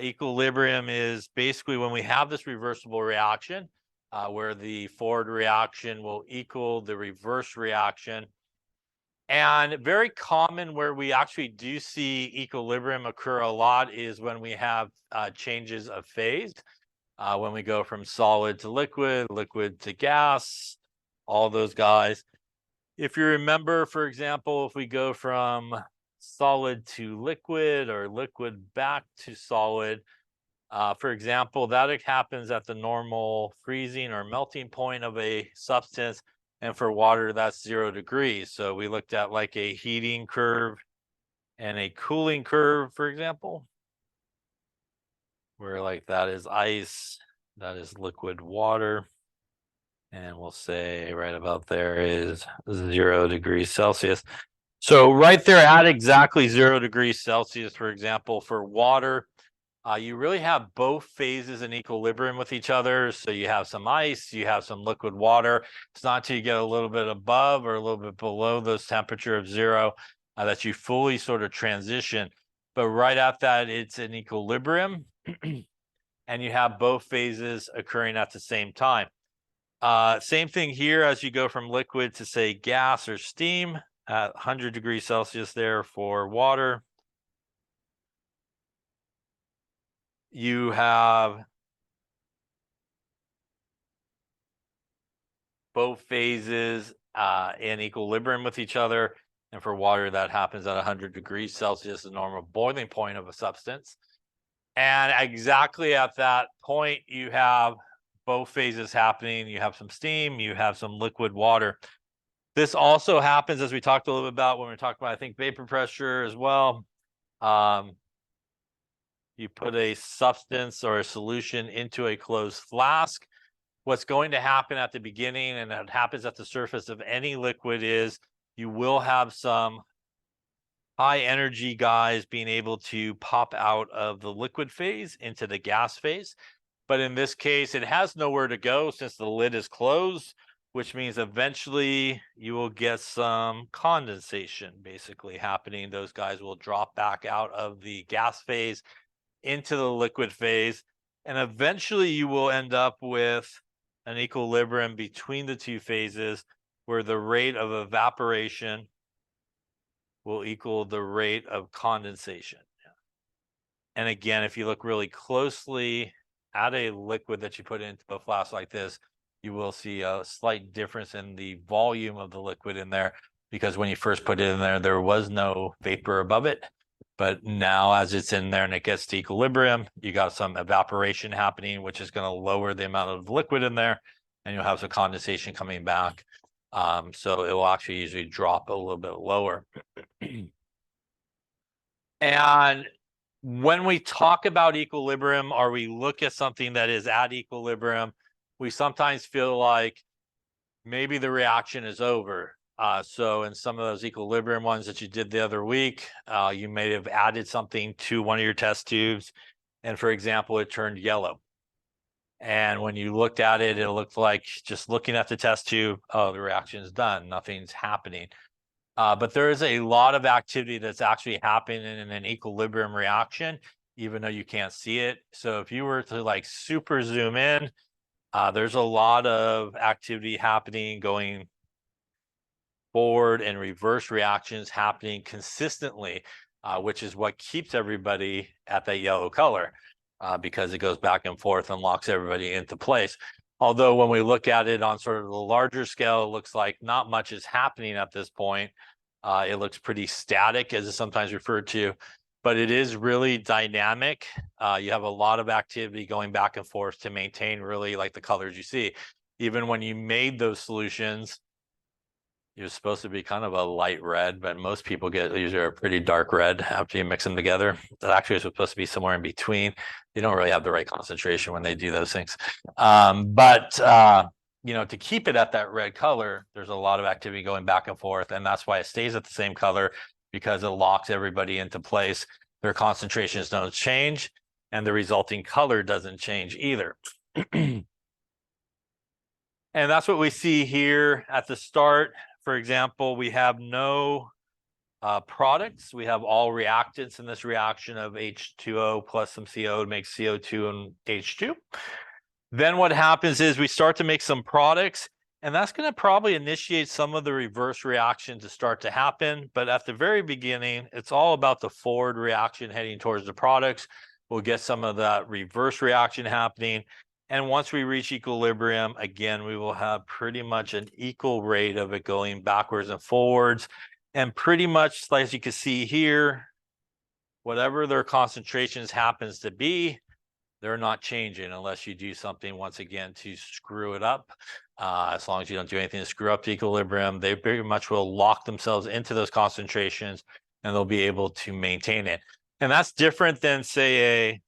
equilibrium is basically when we have this reversible reaction where the forward reaction will equal the reverse reaction. And very common where we actually do see equilibrium occur a lot is when we have changes of phase. When we go from solid to liquid, liquid to gas, all those guys. If you remember, for example, if we go from solid to liquid or liquid back to solid, for example, that happens at the normal freezing or melting point of a substance. And for water, that's 0 degrees. So we looked at like a heating curve and a cooling curve, for example, where like that is ice, that is liquid water. And we'll say right about there is 0 degrees Celsius. So right there at exactly 0 degrees Celsius, for example, for water, you really have both phases in equilibrium with each other. So you have some ice, you have some liquid water. It's not until you get a little bit above or a little bit below those temperature of 0 that you fully sort of transition. But right at that, it's in equilibrium. And you have both phases occurring at the same time. Same thing here as you go from liquid to, say, gas or steam at 100 degrees Celsius there for water. You have both phases in equilibrium with each other. And for water, that happens at 100 degrees Celsius, the normal boiling point of a substance. And exactly at that point, you have both phases happening. You have some steam, you have some liquid water. This also happens, as we talked a little bit about when we talked about, I think, vapor pressure as well. You put a substance or a solution into a closed flask. What's going to happen at the beginning, and it happens at the surface of any liquid, is you will have some high energy guys being able to pop out of the liquid phase into the gas phase. But in this case, it has nowhere to go since the lid is closed, which means eventually you will get some condensation basically happening. Those guys will drop back out of the gas phase into the liquid phase. And eventually you will end up with an equilibrium between the two phases where the rate of evaporation will equal the rate of condensation. And again, if you look really closely at a liquid that you put into a flask like this, you will see a slight difference in the volume of the liquid in there, because when you first put it in there was no vapor above it. But now as it's in there and it gets to equilibrium, you got some evaporation happening, which is going to lower the amount of liquid in there, and you'll have some condensation coming back. So it will actually usually drop a little bit lower. And when we talk about equilibrium, or we look at something that is at equilibrium, we sometimes feel like maybe the reaction is over. So in some of those equilibrium ones that you did the other week, you may have added something to one of your test tubes, and for example, it turned yellow. And when you looked at it, it looked like, just looking at the test tube, oh, the reaction is done, nothing's happening. But there is a lot of activity that's actually happening in an equilibrium reaction, even though you can't see it. So if you were to like super zoom in, there's a lot of activity happening, going forward and reverse reactions happening consistently, which is what keeps everybody at that yellow color, because it goes back and forth and locks everybody into place. Although when we look at it on sort of the larger scale, it looks like not much is happening at this point. It looks pretty static, as it's sometimes referred to, but it is really dynamic. You have a lot of activity going back and forth to maintain really like the colors you see. Even when you made those solutions, you're supposed to be kind of a light red, but most people get usually a pretty dark red after you mix them together. That actually is supposed to be somewhere in between. They don't really have the right concentration when they do those things. You know, to keep it at that red color, there's a lot of activity going back and forth, and that's why it stays at the same color, because it locks everybody into place. Their concentrations don't change, and the resulting color doesn't change either. And that's what we see here at the start. For example, we have no products. We have all reactants in this reaction of H2O plus some CO to make CO2 and H2. Then what happens is we start to make some products, and that's going to probably initiate some of the reverse reaction to start to happen. But at the very beginning, it's all about the forward reaction heading towards the products. We'll get some of that reverse reaction happening. And once we reach equilibrium, again, we will have pretty much an equal rate of it going backwards and forwards. And pretty much, like as you can see here, whatever their concentrations happens to be, they're not changing unless you do something, once again, to screw it up. As long as you don't do anything to screw up the equilibrium, they very much will lock themselves into those concentrations, and they'll be able to maintain it. And that's different than, say, a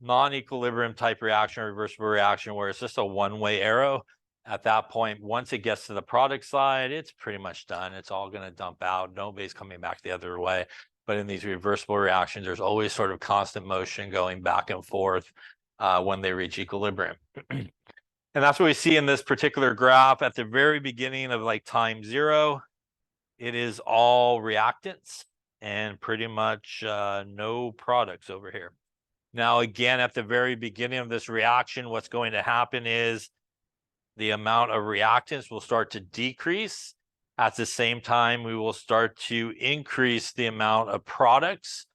non-equilibrium type reaction or reversible reaction where it's just a one-way arrow. At that point, once it gets to the product side, it's pretty much done. It's all going to dump out. Nobody's coming back the other way. But in these reversible reactions, there's always sort of constant motion going back and forth when they reach equilibrium. And that's what we see in this particular graph at the very beginning of like time 0. It is all reactants and pretty much no products over here. Now, again, at the very beginning of this reaction, what's going to happen is the amount of reactants will start to decrease. At the same time, we will start to increase the amount of products.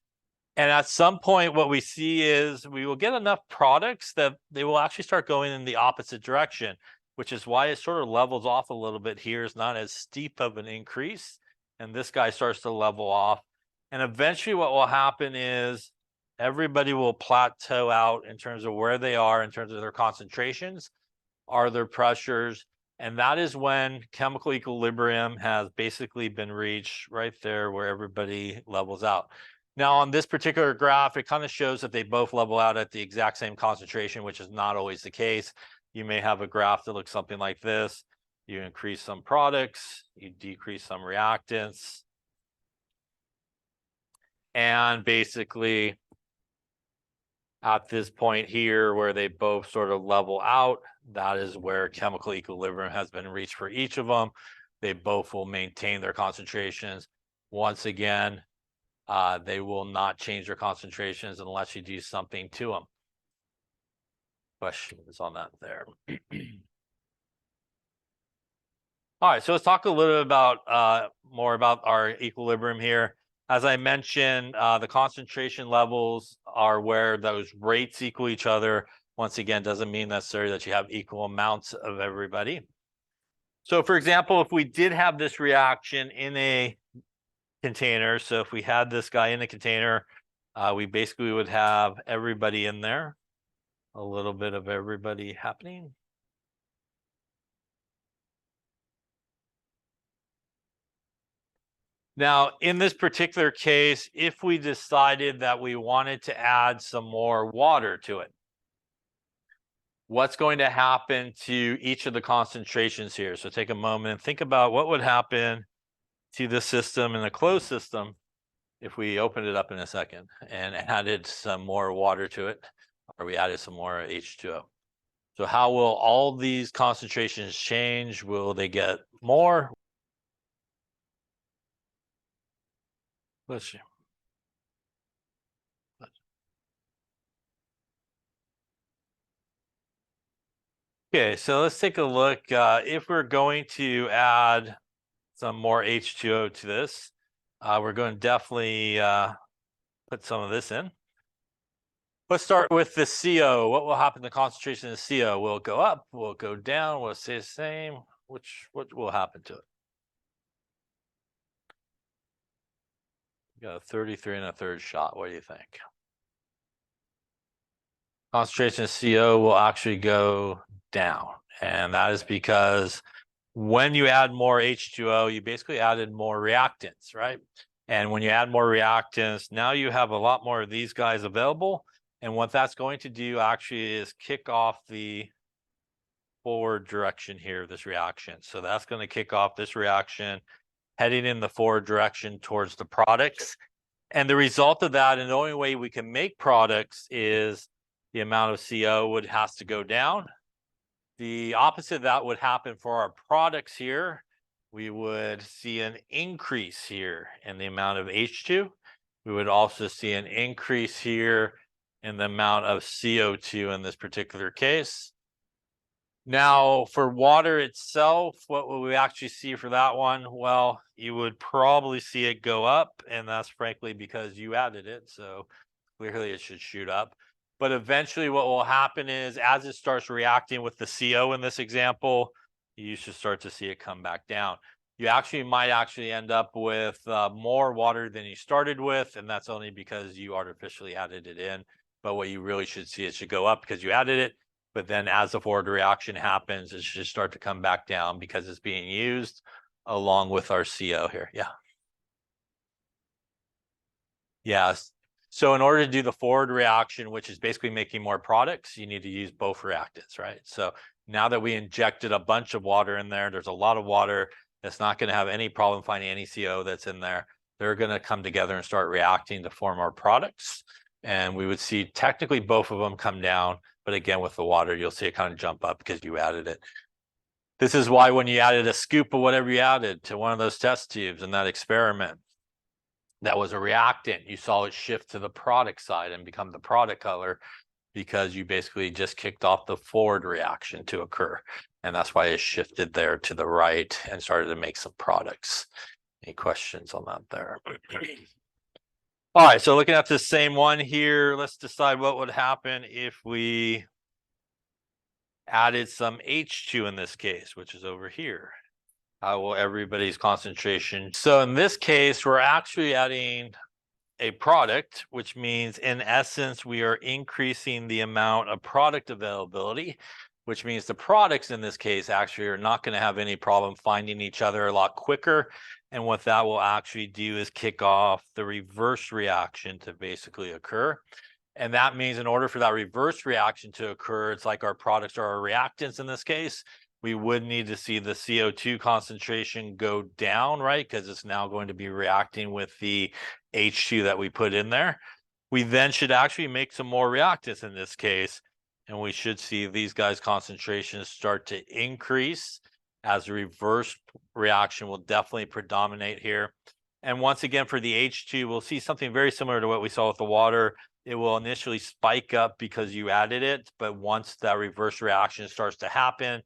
And at some point, what we see is we will get enough products that they will actually start going in the opposite direction, which is why it sort of levels off a little bit here. It's not as steep of an increase. And this guy starts to level off. And eventually what will happen is everybody will plateau out in terms of where they are, in terms of their concentrations, are their pressures. And that is when chemical equilibrium has basically been reached, right there where everybody levels out. Now, on this particular graph, it kind of shows that they both level out at the exact same concentration, which is not always the case. You may have a graph that looks something like this. You increase some products, you decrease some reactants. And basically, at this point here where they both sort of level out, that is where chemical equilibrium has been reached for each of them. They both will maintain their concentrations. Once again, they will not change their concentrations unless you do something to them. Questions on that there? All right, so let's talk a little bit about more about our equilibrium here. As I mentioned, the concentration levels are where those rates equal each other. Once again, doesn't mean necessarily that you have equal amounts of everybody. So for example, if we did have this reaction in a container, so if we had this guy in a container, we basically would have everybody in there, a little bit of everybody happening. Now, in this particular case, if we decided that we wanted to add some more water to it, what's going to happen to each of the concentrations here? So take a moment and think about what would happen to the system in a closed system if we opened it up in a second and added some more water to it, or we added some more H2O. So how will all these concentrations change? Will they get more? Let's see. Okay, so let's take a look. If we're going to add some more H2O to this, we're going to definitely put some of this in. Let's start with the CO. What will happen to the concentration of the CO? Will it go up? Will it go down? Will it stay the same? What will happen to it? You got a 33 1/3 shot. What do you think? Concentration of CO will actually go down. And that is because when you add more H2O, you basically added more reactants, right? And when you add more reactants, now you have a lot more of these guys available. And what that's going to do actually is kick off the forward direction here of this reaction. So that's going to kick off this reaction heading in the forward direction towards the products. And the result of that, and the only way we can make products, is the amount of CO has to go down. The opposite of that would happen for our products here. We would see an increase here in the amount of H2. We would also see an increase here in the amount of CO2 in this particular case. Now, for water itself, what will we actually see for that one? Well, you would probably see it go up, and that's frankly because you added it. So clearly it should shoot up. But eventually what will happen is as it starts reacting with the CO in this example, you should start to see it come back down. You might end up with more water than you started with, and that's only because you artificially added it in. But what you really should see, it should go up because you added it. But then as the forward reaction happens, it should start to come back down because it's being used along with our CO here. Yeah. Yes. So in order to do the forward reaction, which is basically making more products, you need to use both reactants, right? So now that we injected a bunch of water in there, there's a lot of water that's not going to have any problem finding any CO that's in there. They're going to come together and start reacting to form our products. And we would see technically both of them come down. But again, with the water, you'll see it kind of jump up because you added it. This is why when you added a scoop of whatever you added to one of those test tubes in that experiment, that was a reactant, you saw it shift to the product side and become the product color because you basically just kicked off the forward reaction to occur. And that's why it shifted there to the right and started to make some products. Any questions on that there? All right, so looking at the same one here, let's decide what would happen if we added some H2 in this case, which is over here. How will everybody's concentration? So in this case, we're actually adding a product, which means in essence, we are increasing the amount of product availability, which means the products in this case actually are not going to have any problem finding each other a lot quicker. And what that will actually do is kick off the reverse reaction to basically occur. And that means in order for that reverse reaction to occur, it's like our products are our reactants in this case. We would need to see the CO2 concentration go down, right? Because it's now going to be reacting with the H2 that we put in there. We then should actually make some more reactants in this case. And we should see these guys' concentrations start to increase as the reverse reaction will definitely predominate here. And once again, for the H2, we'll see something very similar to what we saw with the water. It will initially spike up because you added it. But once that reverse reaction starts to happen,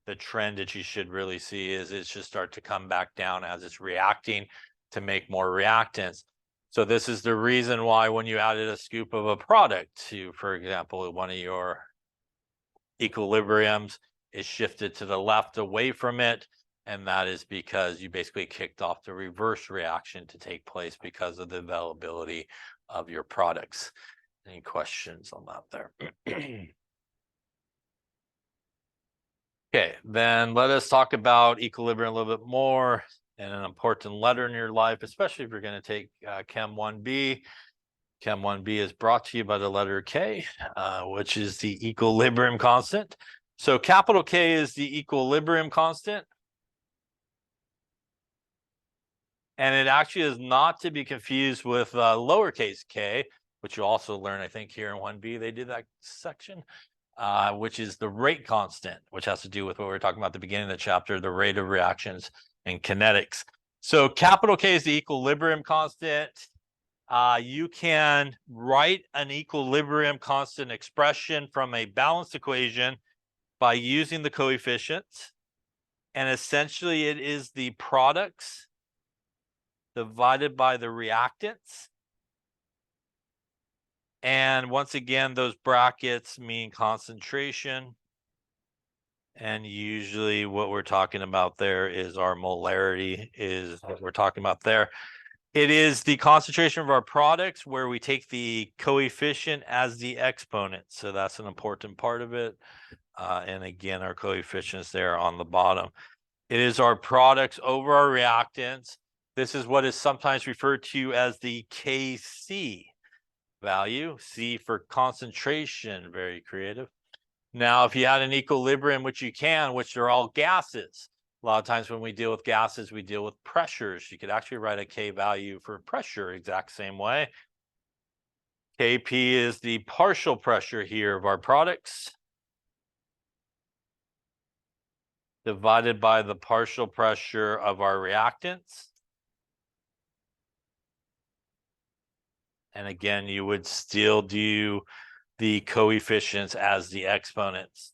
the trend that you should really see is it should start to come back down as it's reacting to make more reactants. So this is the reason why when you added a scoop of a product to, for example, one of your equilibriums, it shifted to the left away from it. And that is because you basically kicked off the reverse reaction to take place because of the availability of your products. Any questions on that there? Okay, then let us talk about equilibrium a little bit more and an important letter in your life, especially if you're going to take Chem 1B. Chem 1B is brought to you by the letter K, which is the equilibrium constant. So capital K is the equilibrium constant. And it actually is not to be confused with lowercase k, which you'll also learn, I think, here in 1B, they did that section, which is the rate constant, which has to do with what we were talking about at the beginning of the chapter, the rate of reactions and kinetics. So capital K is the equilibrium constant. You can write an equilibrium constant expression from a balanced equation by using the coefficients. And essentially, it is the products divided by the reactants. And once again, those brackets mean concentration. And usually what we're talking about there is our molarity is what we're talking about there. It is the concentration of our products where we take the coefficient as the exponent. So that's an important part of it. And again, our coefficients there on the bottom. It is our products over our reactants. This is what is sometimes referred to as the Kc value. C for concentration, very creative. Now, if you had an equilibrium, which you can, which are all gases, a lot of times when we deal with gases, we deal with pressures. You could actually write a K value for pressure exact same way. Kp is the partial pressure here of our products divided by the partial pressure of our reactants. And again, you would still do the coefficients as the exponents.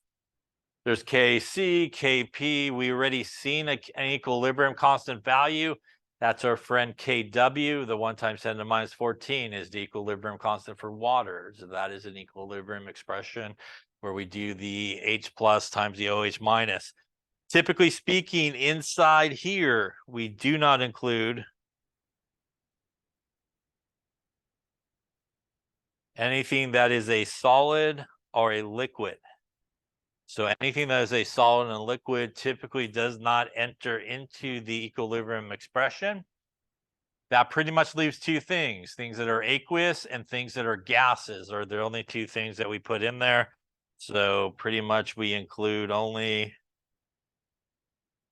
There's Kc, Kp. We already seen an equilibrium constant value. That's our friend Kw. The 1 times 10 to the minus 14 is the equilibrium constant for water. So that is an equilibrium expression where we do the H plus times the OH minus. Typically speaking, inside here, we do not include anything that is a solid or a liquid. So anything that is a solid and liquid typically does not enter into the equilibrium expression. That pretty much leaves two things that are aqueous and things that are gases are the only two things that we put in there. So pretty much we include only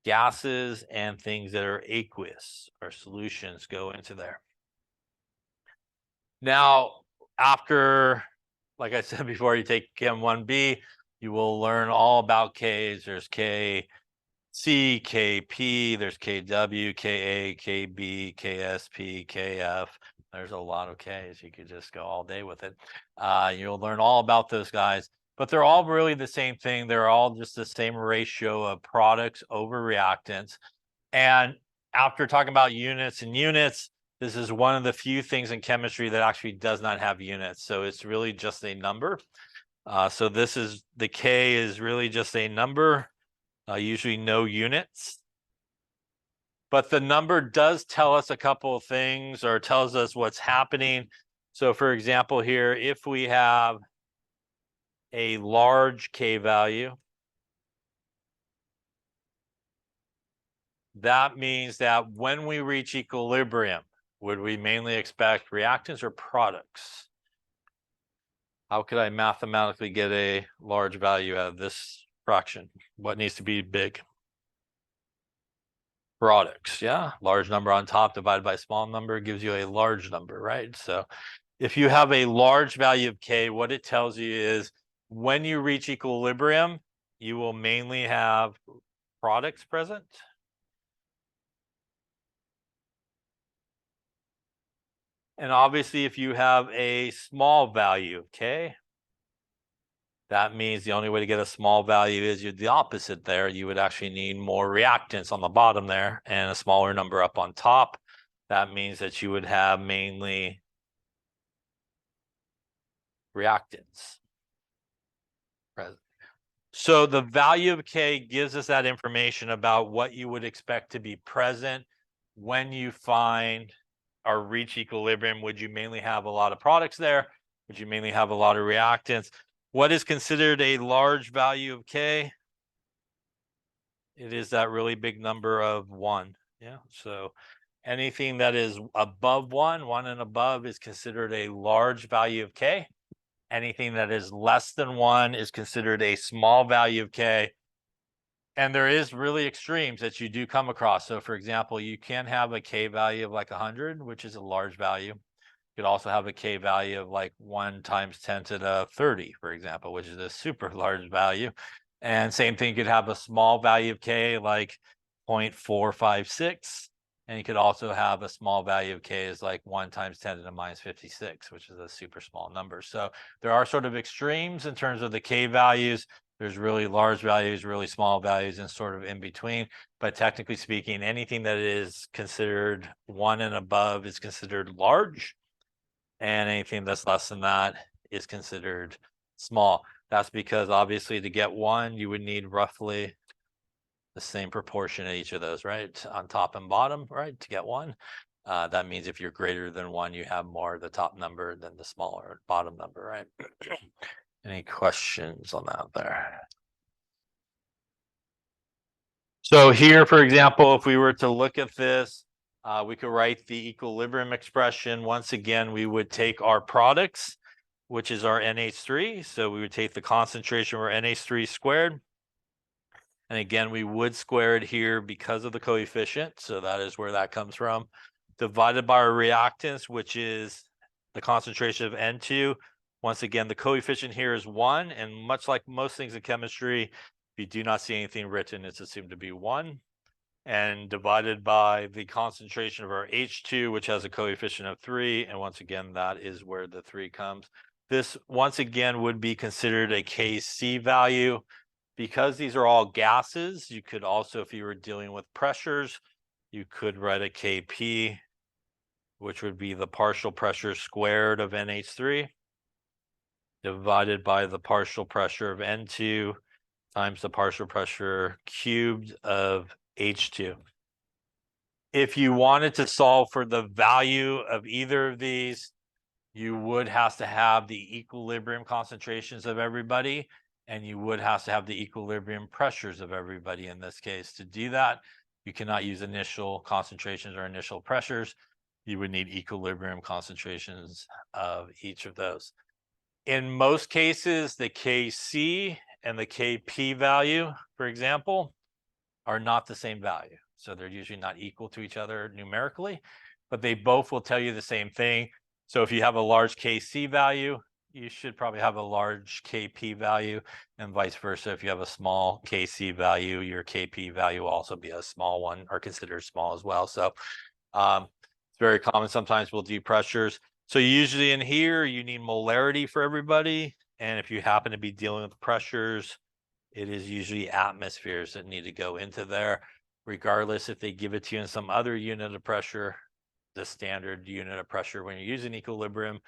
gases and things that are aqueous. Our solutions go into there. Now, after, like I said before, you take Chem 1B, you will learn all about K's. There's Kc, Kp, there's Kw, Ka, Kb, Ksp, Kf. There's a lot of K's. You could just go all day with it. You'll learn all about those guys, but they're all really the same thing. They're all just the same ratio of products over reactants. And after talking about units and units, this is one of the few things in chemistry that actually does not have units. So it's really just a number. So this is, the K is really just a number, usually no units. But the number does tell us a couple of things or tells us what's happening. So for example here, if we have a large K value, that means that when we reach equilibrium, would we mainly expect reactants or products? How could I mathematically get a large value out of this fraction? What needs to be big? Products, yeah. Large number on top divided by small number gives you a large number, right? So if you have a large value of K, what it tells you is when you reach equilibrium, you will mainly have products present. And obviously, if you have a small value of K, that means the only way to get a small value is the opposite there. You would actually need more reactants on the bottom there and a smaller number up on top. That means that you would have mainly reactants present. So the value of K gives us that information about what you would expect to be present when you find or reach equilibrium. Would you mainly have a lot of products there? Would you mainly have a lot of reactants? What is considered a large value of K? It is that really big number of 1. Yeah, so anything that is above 1 and above is considered a large value of K. Anything that is less than 1 is considered a small value of K. And there is really extremes that you do come across. So for example, you can have a K value of like 100, which is a large value. You could also have a K value of like 1 times 10 to the 30, for example, which is a super large value. And same thing, you could have a small value of K like 0.456. And you could also have a small value of K is like 1 times 10 to the minus 56, which is a super small number. So there are sort of extremes in terms of the K values. There's really large values, really small values, and sort of in between. But technically speaking, anything that is considered 1 and above is considered large. And anything that's less than that is considered small. That's because obviously to get 1, you would need roughly the same proportion at each of those, right? On top and bottom, right? To get 1. That means if you're greater than 1, you have more of the top number than the smaller bottom number, right? Any questions on that there? So here, for example, if we were to look at this, we could write the equilibrium expression. Once again, we would take our products, which is our NH3. So we would take the concentration of our NH3 squared. And again, we would square it here because of the coefficient. So that is where that comes from. Divided by our reactants, which is the concentration of N2. Once again, the coefficient here is 1. And much like most things in chemistry, if you do not see anything written, it's assumed to be 1. And divided by the concentration of our H2, which has a coefficient of 3. And once again, that is where the 3 comes. This, once again, would be considered a Kc value. Because these are all gases, you could also, if you were dealing with pressures, you could write a Kp, which would be the partial pressure squared of NH3 divided by the partial pressure of N2 times the partial pressure cubed of H2. If you wanted to solve for the value of either of these, you would have to have the equilibrium concentrations of everybody, and you would have to have the equilibrium pressures of everybody in this case. To do that, you cannot use initial concentrations or initial pressures. You would need equilibrium concentrations of each of those. In most cases, the Kc and the Kp value, for example, are not the same value. So they're usually not equal to each other numerically, but they both will tell you the same thing. So if you have a large Kc value, you should probably have a large Kp value, and vice versa. If you have a small Kc value, your Kp value will also be a small one, or considered small as well. So it's very common. Sometimes we'll do pressures. So usually in here, you need molarity for everybody. And if you happen to be dealing with pressures, it is usually atmospheres that need to go into there, regardless if they give it to you in some other unit of pressure. The standard unit of pressure when you're using equilibrium